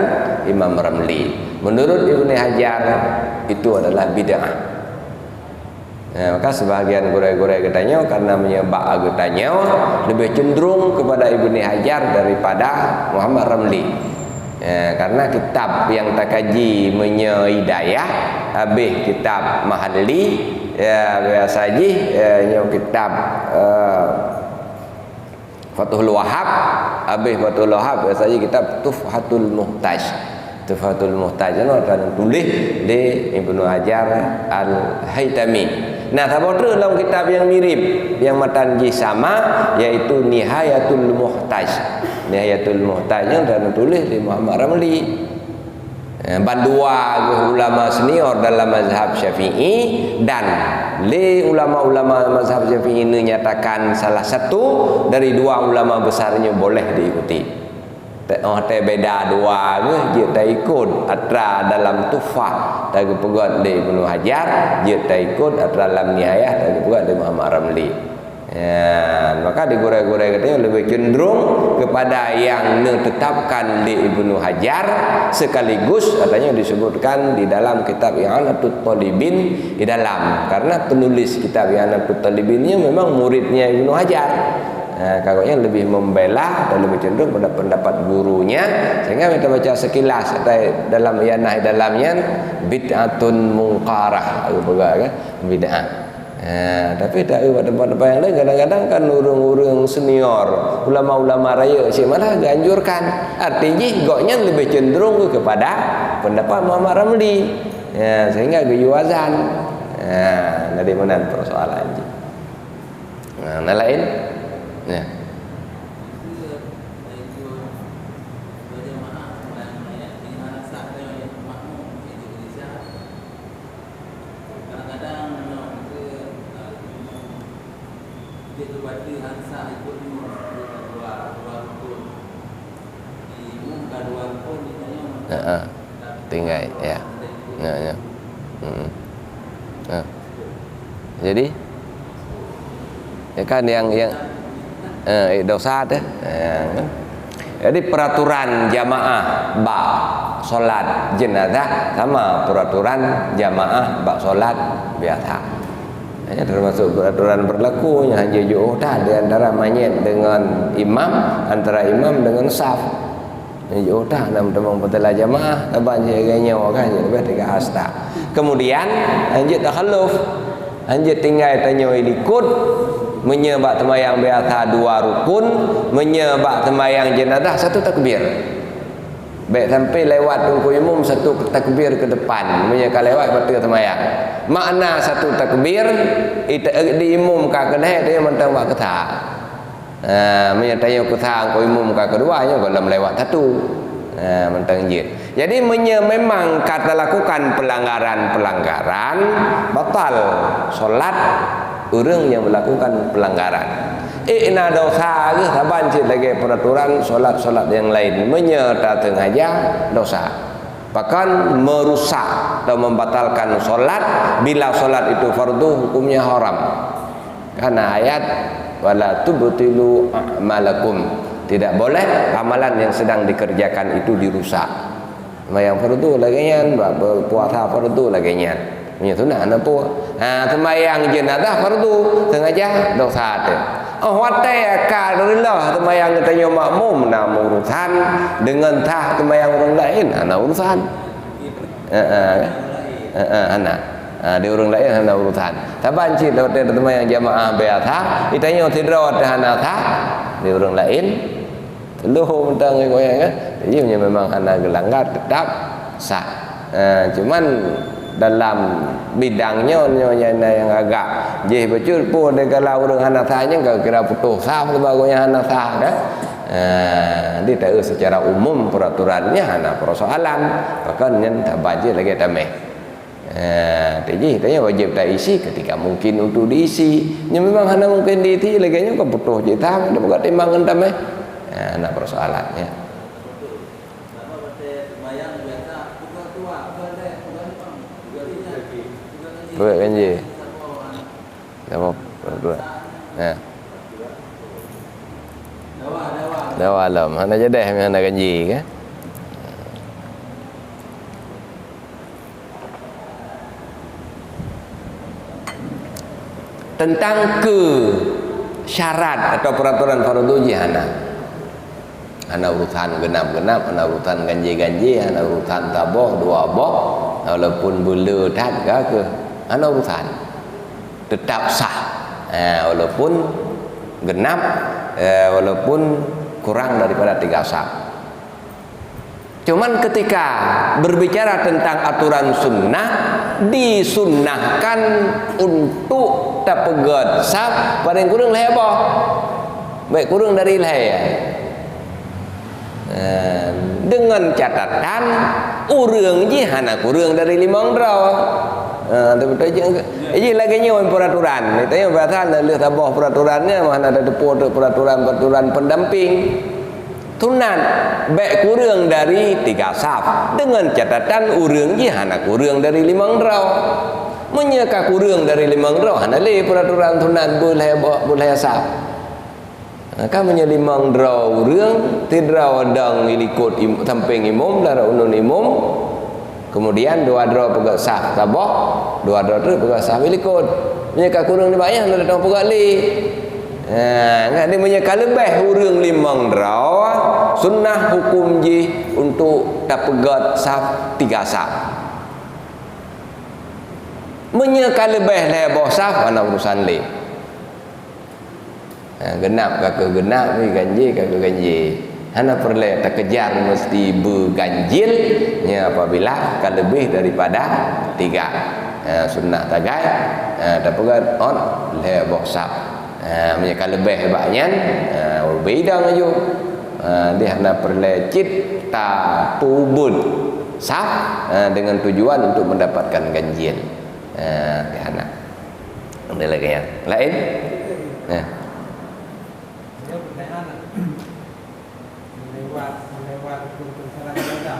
Imam Ramli. Menurut Ibnu Hajar itu adalah bid'ah. Maka sebahagian gurau-gurau katanya karena menyebab katanya lebih cenderung kepada Ibnu Hajar daripada Muhammad Ramli. Karena kitab yang tak kaji menyidayah habis kitab Mahalli biasa aja kitab Fathul Wahab habis Fathul Wahab biasa aja kitab Tuhfatul Muhtaj itu akan tulis di Ibnu Hajar Al-Haytami. Nah, tabotre dalam kitab yang mirip yang matanji sama yaitu Nihayatul Muhtaj yang dan tulis di Muhammad Ramli. Bandua ulama senior dalam mazhab Syafi'i dan ulama-ulama mazhab Syafi'i ini nyatakan salah satu dari dua ulama besarnya boleh diikuti. Beda dua dia tak ikut atra dalam Tuhfah tak pegat di Ibnu Hajar, dia tak ikut atra dalam Nihayah tak pegat di Muhammad Ramli. Maka digoreng-goreng katanya lebih cenderung kepada yang ditetapkan di Ibnu Hajar, sekaligus katanya disebutkan di dalam kitab I'anatul Talibin di dalam, karena penulis kitab I'anatul Talibinnya memang muridnya Ibnu Hajar. Kakaknya lebih membela dan lebih cenderung pada pendapat gurunya, sehingga kita baca sekilas dalam ianah dalamnya bid'atun mungkarah kan bid'ah. Tapi tak ada tempat-tempat yang lain kadang-kadang kan urung-urung senior ulama-ulama raya malah ganjurkan, artinya goknya lebih cenderung kepada pendapat Muhammad Ramli, sehingga gejuazan. Dari mana persoalannya? Nah lain tinggal ya. Jadi ya kan yang dosa deh. Jadi peraturan jamaah bak solat jenazah sama peraturan jamaah bak solat biasa. Hanya termasuk peraturan berlakunya hanya jauh dah di antara mayit dengan imam, antara imam dengan saf. Jauh dah nam temang petala jamaah taban jaganya kan lebih tiga hasta. Kemudian anjit takhalluf. Anjit tinggal tanya ikut menyebab temayang biasa dua rukun, menyebab temayang jenazah satu takbir. Baik sampai lewat tungku umum satu takbir ke depan, menyeka lewat betul temayang. Makna satu takbir diumumkan ke dah dia mentang buat kata. Menyatanya kata angko umum ke keduanya kalau lewat satu. mentang jin. Jadi memang kata lakukan pelanggaran batal solat orang yang melakukan pelanggaran. Ikna dosa ke saban cik lagi peraturan solat yang lain menyerta sengaja dosa. Bahkan merusak atau membatalkan solat bila solat itu fardu hukumnya haram. Karena ayat wala tubtilu a'malakum, tidak boleh amalan yang sedang dikerjakan itu dirusak. Sembahyang fardu lagian, puasa fardu lagian. Punya sunah ana pu. Sembahyang jenazah fardu sengaja dosa tu. Hotel karillah sembahyang katanya makmum nak urusan dengan tah sembahyang orang lain ana urusan. Ana di orang lain ana urusan. Taban cik hotel sembahyang jamaah biasa, ditanya tidra hana tah di orang lain. Lu mentang goyang kan. Jadi memang ana gelanggar tetap sah. Cuman dalam bidangnya yang agak jeh betul pun dia kalau orang hana sahnya enggak kira putus sah sebagainya hana sah kan. Dia tahu secara umum peraturannya hana persoalan bahkan yang tak baca lagi tameh. Jadi tanya wajib tak isi ketika mungkin untuk diisi. Yang memang hana mungkin diisi lagi nya kau putus je tak ada buat timbangan tameh. Nak persoalannya. Buat ganji. Dapat buat. Dawa alam. Hana jadah yang hana ganji kan? Tentang syarat atau peraturan fardu jihana. Ana urusan genap-genap, ana urusan ganji-ganji, ana urusan taboh, dua boh, walaupun bela tak ke, ana urusan tetap sah. Walaupun genap, walaupun kurang daripada 3 sah. Cuman ketika berbicara tentang aturan sunnah, disunnahkan untuk tak pegat sah paling kurang lehbah. Baik kurang dari leh. Dengan catatan urang je hana kurang dari 5 draw. Betul je lagi nyon peraturan. Itu yang bahasa leh tabah peraturannya mana ada depo peraturan pendamping. Sunat baik kurang dari 3 saf dengan catatan urang je hana kurang dari 5 draw. Menyaka kurang dari 5 draw hana le peraturan sunat boleh saf. Kan menyelimang draw urang tidraw dang ilikut samping imam lara unun imam kemudian 2 draw pegat sah tabah 2 draw tu pegat sah ilikut menyaka kurang dibayang dah datang pegat li ngak dia menyaka lebih urang 5 draw sunnah hukum ji untuk tak pegat sah 3 sah menyaka lebih lebih sah mana urusan li. Genap kakak genap ni ganjil kakak ganjil. Hana perlu tak kejar mesti berganjil nya apabila kan lebih daripada 3. Sunnah tagai tak pegat on le boksap. Menyaka lebih hebatnya berbeda aju. Dia hana perlu cita tubud sah dengan tujuan untuk mendapatkan ganjil. Dia hana. Ada lagi yang lain? melewat persoalan ibadah.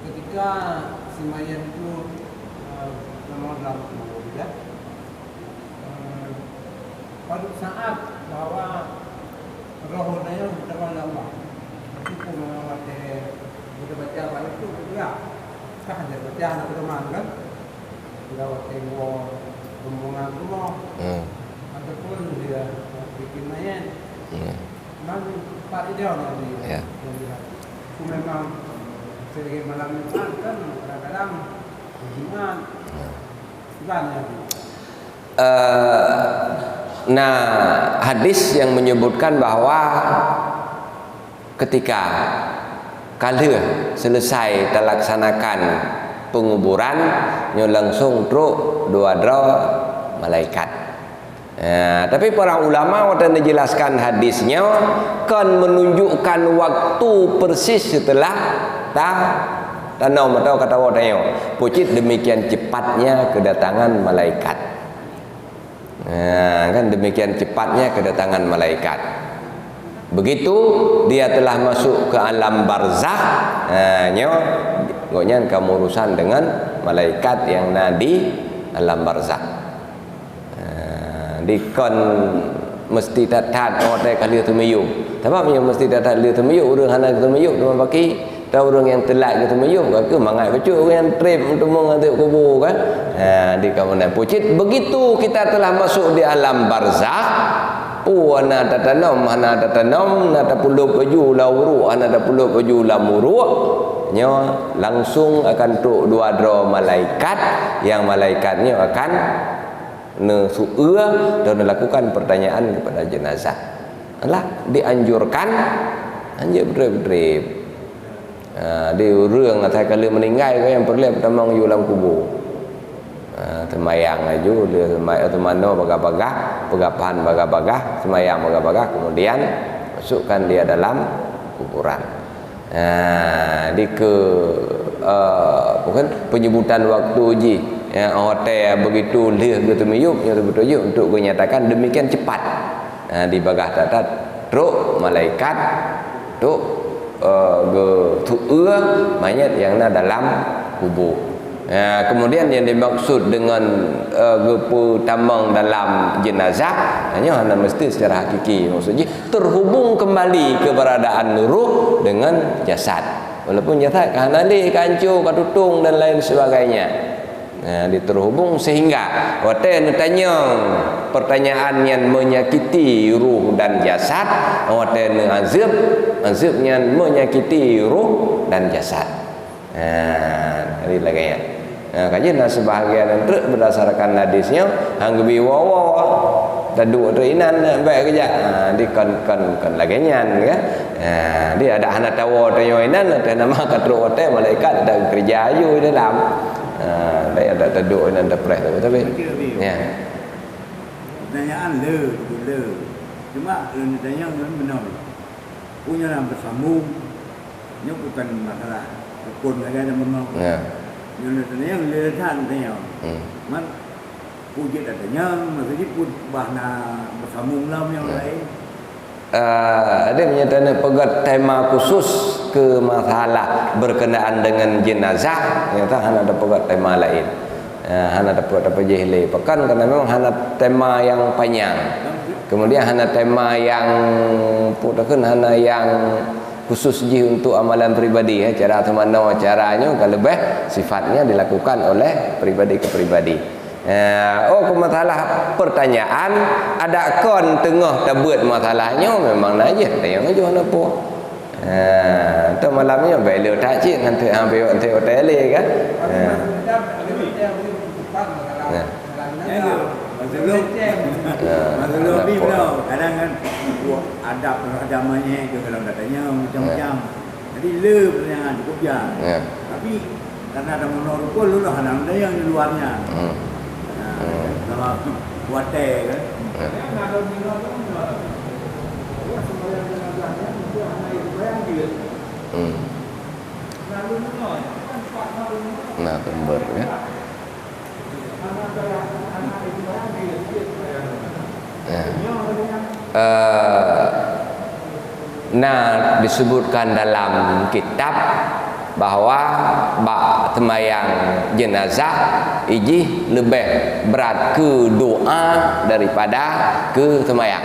Ketika sembahyang itu nomor 60 ya. Pada saat bahwa rohnya berdepan Allah. Itu melewati kita baca balik itu juga kah ada baca anak teman kan? Melewati rombongan rumah. Ataupun dia bikin main. Memang Pak idealnya dia. Memang sebagai malam Jumat kan kadang-kadang Jumat gimana? Nah, hadis yang menyebutkan bahwa ketika kala selesai terlaksanakan penguburan nyo langsung truk 2 draw malaikat Tapi para ulama waktu menjelaskan hadisnya kan menunjukkan waktu persis setelah tanam atau kata wadanya pucit demikian cepatnya kedatangan malaikat. Kan demikian cepatnya kedatangan malaikat. Begitu dia telah masuk ke alam barzakh, pokoknya kamu urusan dengan malaikat yang di alam barzakh. Dikon mesti tatat orang kali tu meyuk. Sebab yang mesti tatat dia tu meyuk orang hana tu meyuk cuma bagi tahu orang yang telat gitu meyuk ke mangai baca orang yang trip untuk mengatuk kubur kan. Di kamu nak pucit begitu kita telah masuk di alam barzakh. Ana tatanam ana tatanam na tapulup baju lauru ana tapulup baju lamuruk nya langsung akan tuk dua dra malaikat yang malaikatnya akan nesu'ua dan melakukan pertanyaan kepada jenazah. Alah dianjurkan anjur berib-berib. Di orang atas kala meninggal yang perlu pertama ulang kubur. Semayang aja dia semayang tu mana bagah-bagah, pegapahan bagah-bagah, semayang bagah-bagah kemudian masukkan dia dalam kuburan. Di ke bukan penyebutan waktu ji hotel begitu leh gitu meyuk betul-betul untuk menyatakan demikian cepat. Di bagah tatat truk malaikat truk tu'ua mayat yang ada dalam kubur. Kemudian yang dimaksud dengan gepu tamang dalam jenazah hanya mesti secara hakiki, maksudnya terhubung kembali keberadaan ruh dengan jasad. Walaupun jasad kanali, kancu, katutung dan lain sebagainya. Diterhubung sehingga waktu tanya pertanyaan yang menyakiti ruh dan jasad, waktu azab yang menyakiti ruh dan jasad. Ini lagi ya. Kajian sebahagian truk berdasarkan hadisnya hang gebi wawa taduk terinan baik kerja di kan laginya kan. Dia ada anak tawa tanya inan ada nama katruk hotel malaikat ada kerja ayu di dalam. Dia ada taduk inan depres tapi ya. Pertanyaan le. Cuma tanya benar. Punya nama bersambung. Ini bukan masalah rukun lagi ada benar. Ya. Yang letak tanya. Man puji adanya maksudnya pun bahna bersambung lam yang lain. Ada menyatakan pegat tema khusus ke masalah berkenaan dengan jenazah, ternyata hanya ada pegat tema lain. Hanya ada pegat apa jahili. Pekan karena memang hanya tema yang panjang. Kemudian hanya tema yang putakan hanya yang khusus ji untuk amalan pribadi cara mana caranya kalau lebih sifatnya dilakukan oleh pribadi ke pribadi. Ke masalah pertanyaan ada kon tengah tabut masalahnya memang aja tanya aja apa. Tu malamnya bela tak cik nanti ambil nanti hotel kan. Lebih belau kadang kan adab agamanya ke dalam katanya macam-macam. Jadi le pertanyaan cukup ya. Tapi karena ada monorukul lu lah ada yang di luarnya. Kalau kuate kan. Nah, tember ya. Nah disebutkan dalam kitab bahwa sembahyang jenazah iji lebih berat ke doa daripada ke sembahyang.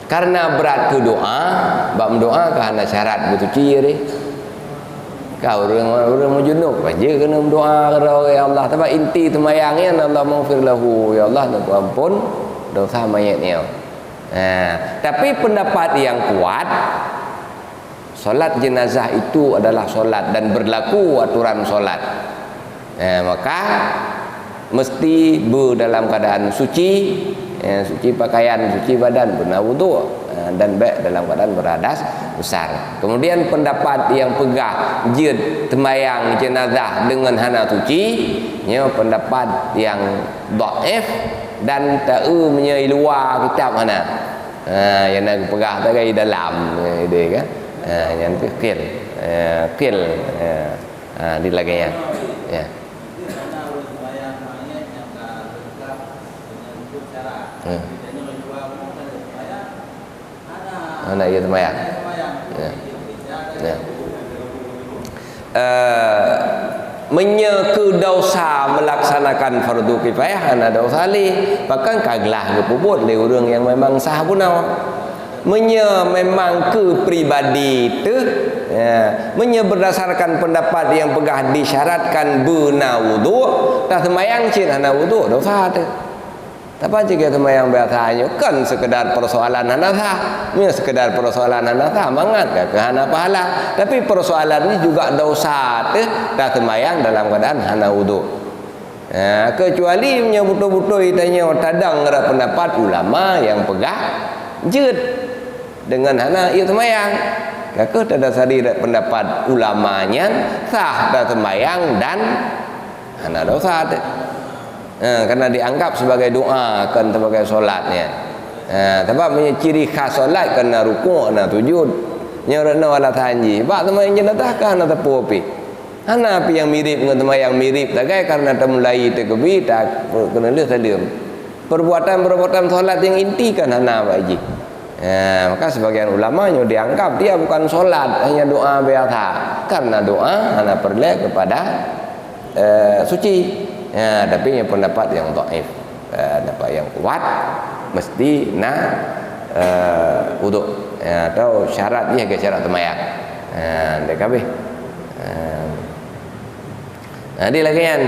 Karena berat ke doa, bab doa kerana syarat bersuci ni. Kau orang junub aja kena berdoa kepada ya Allah. Sebab inti sembahyangnya Allah maghfir lahu, ya Allah nak ampun dosa mayatnya. Tapi pendapat yang kuat solat jenazah itu adalah solat dan berlaku aturan solat. Maka mesti dalam keadaan suci, suci pakaian, suci badan, benar wudu dan baik dalam keadaan beradas besar. Kemudian pendapat yang pegah jid sembahyang jenazah dengan hana suci, pendapat yang dhaif dan tahu menyai luar kitab mana. Yang nak pegah tak kai dalam dia kan. Yang tu kil. Di lagi ya. Ya. Anak ia temayang. Ya. Ya. Menyeke dosa melaksanakan fardu kifayah ana dosa li bahkan kaglah ke puput le orang yang memang sah punau memang ke pribadi tu berdasarkan pendapat yang pegah disyaratkan bena wudu dah semayang cin ana wudu dosa tu tapi jika semayang biasanya kan sekedar persoalan hana sah sekedar persoalan hana sah mangat ke hana pahala tapi persoalan ni juga dosa tu dah semayang dalam keadaan hana wudu kecuali punya betul-betul itanya tadang ngera pendapat ulama yang pegah jed dengan hana ia semayang kakak tak ada sadar pendapat ulamanya sah dah semayang dan hana dosa tu karena dianggap sebagai doa kan sebagai solatnya. Sebab punya ciri khas solat kena rukuk na sujud. Nyorana wala tanji. Bak temayang jenazah kan na tepu api. Hana api yang mirip dengan temayang mirip tagai karena temulai tekebi tak kena leh salim. Perbuatan-perbuatan solat yang inti kan hana Pak Haji. Maka sebagian ulama nyo dianggap dia bukan solat hanya doa biasa. Karena doa hana perlu kepada suci. Tapi yang pendapat yang dhaif, pendapat yang kuat mesti nak wudu atau syarat dia ke syarat temayang. Dia kabeh. Dia lagi kan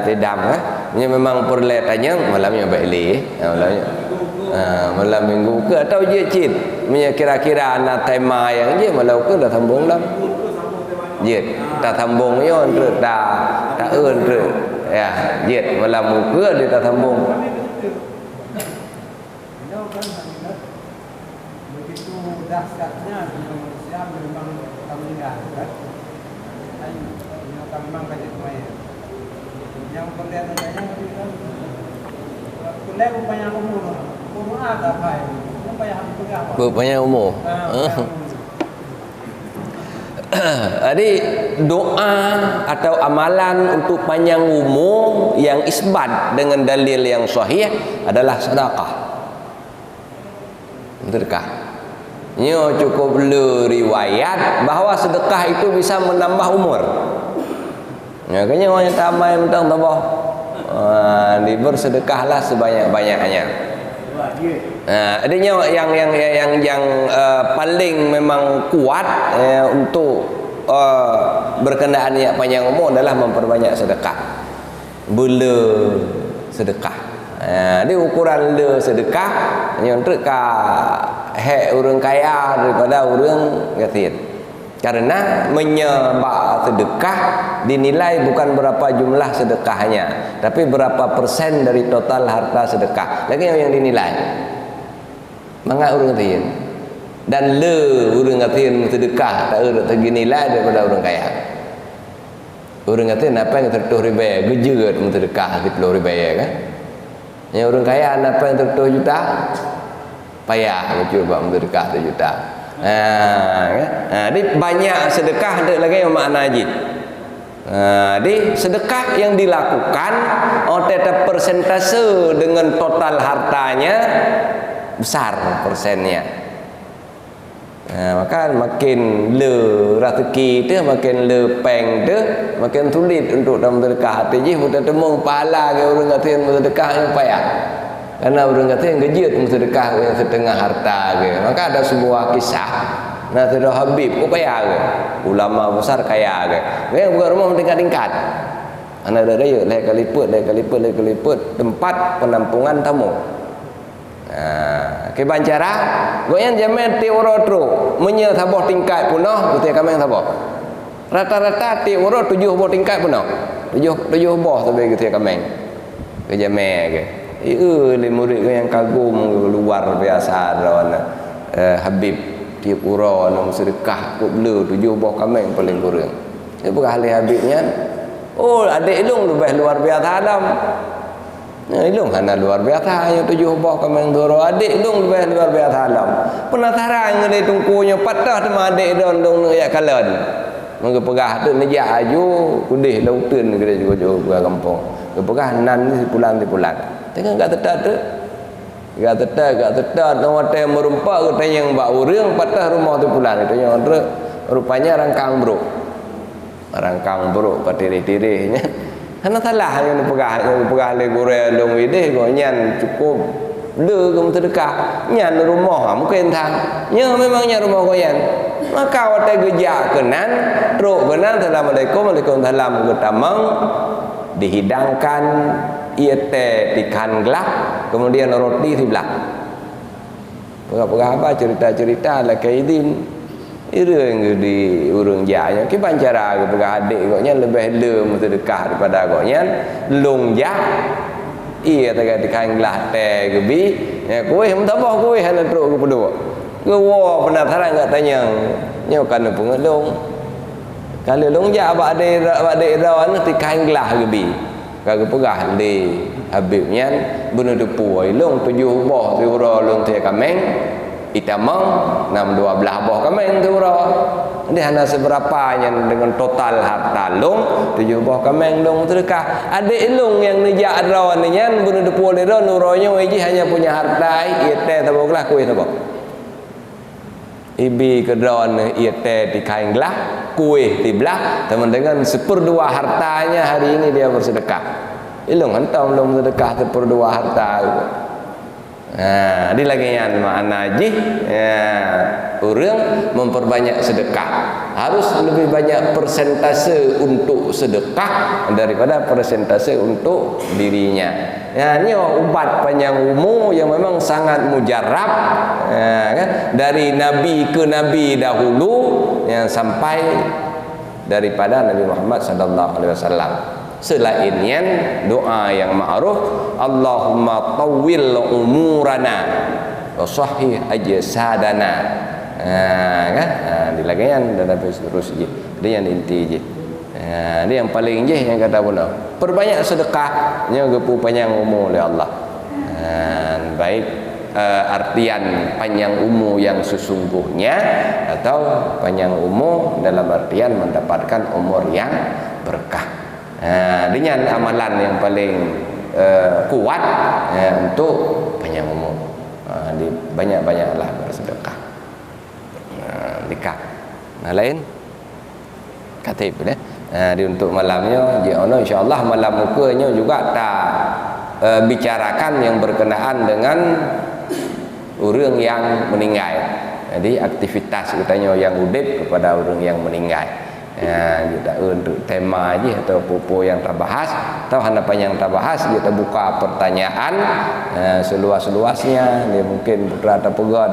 tidak memang perlu tanya malamnya baik malam minggu ke atau je cit kira-kira anak tema yang je malam ke dah sambung dah. Je tak sambung yo tak ya jet malam muka dia tak sambung begitu dahsyatnya manusia memang meninggal kan memang kaji semuanya yang perlihatannya kuliah upaya umur ada apa upaya umur jadi doa atau amalan untuk panjang umur yang isbat dengan dalil yang sahih adalah sedekah. Sedekah. Nyo cukup le riwayat bahawa sedekah itu bisa menambah umur. Ya kanya orang yang tamai mentang tabah. Bersedekahlah sebanyak-banyaknya. Adanya yang paling memang kuat untuk berkenaan yang panjang umur adalah memperbanyak sedekah. Bela sedekah. Dia ukuran le sedekah yang terka hak orang kaya daripada orang yatim. Karena menyebab sedekah dinilai bukan berapa jumlah sedekahnya, tapi berapa persen dari total harta sedekah. Lagi yang dinilai mangat orang yatim. Dan orang yatim sedekah tak ada nilai daripada orang kaya. Orang yatim apa yang tertuh riba gejeut sedekah 10 riba kan. Yang orang kaya apa yang tertuh juta payah cuba sedekah 1 juta. Jadi banyak sedekah ada lagi yang makna haji. Jadi sedekah yang dilakukan tetap persentase dengan total hartanya besar persennya. Maka makin le rezeki tu makin le peng tu makin sulit untuk dalam sedekah. Haji kita temu pahala ke orang kata sedekah yang payah. Karena orang kata yang gejit sedekah yang setengah harta ke. Maka ada sebuah kisah Nasrul Habib kok kaya ke. Ulama besar kaya ke. Yang bukan rumah tingkat-tingkat. Anak ada raya lekaliput tempat penampungan tamu. Kebancara goyan jaman ti urotro menye sabah tingkat punah ketika kami sabah. Rata-rata ti urot 7 buah tingkat punah. 7 buah sampai ketika kami. Ke jaman ke. Le murid yang kagum luar biasa lawan Habib tiap ura nang sedekah kok bela 7 buah kambing paling kurang. Dia bukan ahli Habibnya. Oh, adik ilung lebih luar biasa Adam. Ilung hana luar biasa yang tujuh bah kemeng doro adik ilung lebih luar biasa alam. Penasaran ngeli tungkunya patah sama adik don dong ya kalan. Mengke pegah tu meja aju kudih lautan gede juga kampung. Ke pegah nan ni pulang Tengah gak tetat tu. Gak tetat nama teh merumpak ke tanya yang bak urang patah rumah tu pulang. Tanya rupanya rangkang bro. Rangkang bro patiri-tirihnya. Karena salah yang pegah le gore long widih go nyan cukup le ke sedekah nyan rumah mungkin tang nya memangnya rumah goyan maka wate geja kenan truk kenan assalamualaikum waalaikumsalam ketamang dihidangkan iete ikan gelap kemudian roti sebelah pegah apa cerita-cerita lah kaidin ireng di urang jaya ki pancara ke pegah adik koknya lebih le sedekah daripada koknya longja iya tak ikan gelah teh gebi ya kuih mentah kuih hana truk ke peduk ke wo penasaran gak tanya nyo kan pengelong kalau longja abak adik rawan ikan gelah gebi kagak pegah le habibnya bener depu long tujuh boh tiura long teh kameng itamang 6 12 boh kameng tu ura dia hanya seberapa yang dengan total harta long 7 boh kameng long sedekah adik long yang nejak rawan ni nyan bunuh depu le ron uronyaiji hanya punya harta iete taboklah kuih tabok ibi kedron iete di kain gelah kuih tiblah teman dengan 1/2 hartanya hari ini dia bersedekah ilung hantam long sedekah 1/2 harta di lagi yang makna ji orang memperbanyak sedekah harus lebih banyak persentase untuk sedekah daripada persentase untuk dirinya ini ubat panjang umur yang memang sangat mujarab kan? Dari nabi ke nabi dahulu sampai daripada Nabi Muhammad SAW. Selainnya doa yang ma'ruf Allahumma tawwil umurana wa sahih ajsadana kan dilagian dan terus je dia yang inti je dia yang paling je yang kata puna perbanyak sedekahnya gepu panjang umur oleh Allah baik artian panjang umur yang sesungguhnya atau panjang umur dalam artian mendapatkan umur yang berkah. Dengan amalan yang paling kuat untuk panjang umur banyak-banyaklah bersedekah nikah lain katib di untuk malamnya jiono insyaallah malam mukanya juga tak bicarakan yang berkenaan dengan orang yang meninggal jadi aktivitas katanya yang udip kepada orang yang meninggal kita untuk tema aja atau popo yang terbahas atau hanya yang terbahas kita buka pertanyaan seluas-luasnya dia mungkin putra atau pegat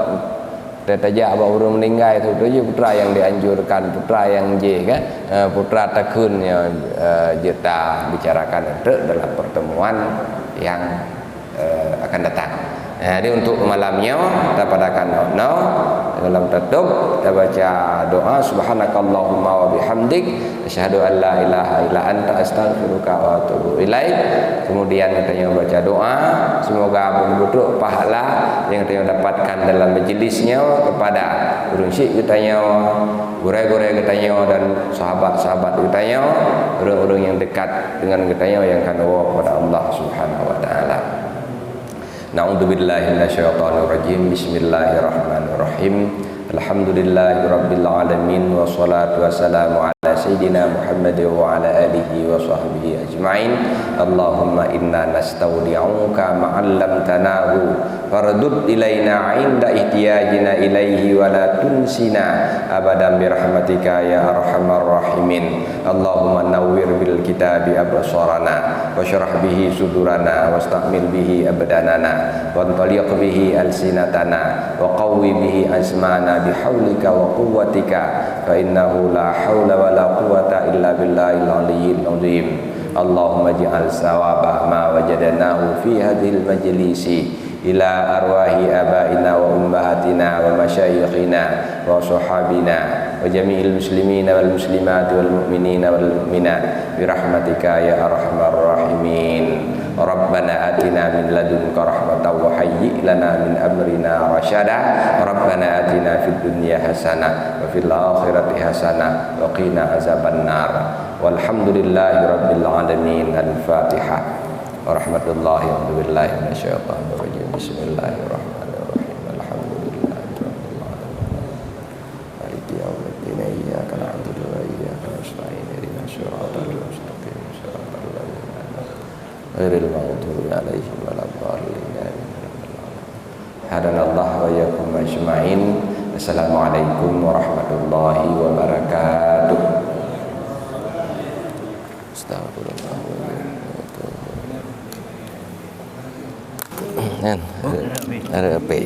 dia tajak abang orang meninggal itu je putra yang dianjurkan putra yang je kan putra takun yang kita bicarakan itu dalam pertemuan yang akan datang. Jadi untuk malamnya kita padakan dalam tutup kita baca doa subhanakallahumma wa bihamdik asyhadu an la ilaha illa anta astaghfiruka wa atubu ilaik. Kemudian kita baca doa semoga betul-betul pahala yang kita dapatkan dalam majlisnya kepada urang syekh kita gure-gure kita dan sahabat-sahabat kita orang-orang yang dekat dengan kita yang akan kepada Allah Subhanahu wa taala. Na'udzubillahi minasyaitonirrajim. Bismillahirrahmanirrahim. Alhamdulillahirabbil alamin wassalatu wassalamu ala sayyidina Muhammad wa ala alihi wa sahbihi ajmain. Allahumma inna nastaudi'uka ma 'allamtanahu fardud ilaina 'inda ihtiyajina ilaihi wa la tunsina abadan bi rahmatika ya arhamar rahimin. Allahumma nawwir bil kitabi absarana wa shrah bihi sudurana wastamil bihi abdanana wa taliq bihi alsinatana wa qawwi bihi azmana bihaulika wa quwwatika fa innahu la haula wa la quwwata illa billahil aliyyil azim. Allahumma ij'al sawaba ma wajadnahu fi hadhil majlisi ila arwahi abaina wa ummahatina wa masyayikhina wa sahabina wa jami'il muslimina wal muslimat wal mu'minina wal mu'minat bi rahmatika ya arhamar rahimin. Rabbana atina min ladunka rahmatan wa hayyi lana min amrina rasyada. Rabbana atina fid dunya hasanah wa fil akhirati hasanah wa qina azabannar. Walhamdulillahi rabbil alamin. Al-Fatihah. Warahmatullahi wabarakatuh. Minasyaitonir rajim. Bismillahirrahmanirrahim. Alhamdulillahi rabbil alamin. Maliki yaumiddin. Iyyaka na'budu wa iyyaka nasta'in. Ihdinas siratal mustaqim. Siratal ladzina an'amta 'alaihim ghairil maghdubi 'alaihim waladdallin. Hadanallahu wa iyyakum ajma'in. Assalamualaikum warahmatullahi wabarakatuh. Astagfirullah. Ada apa?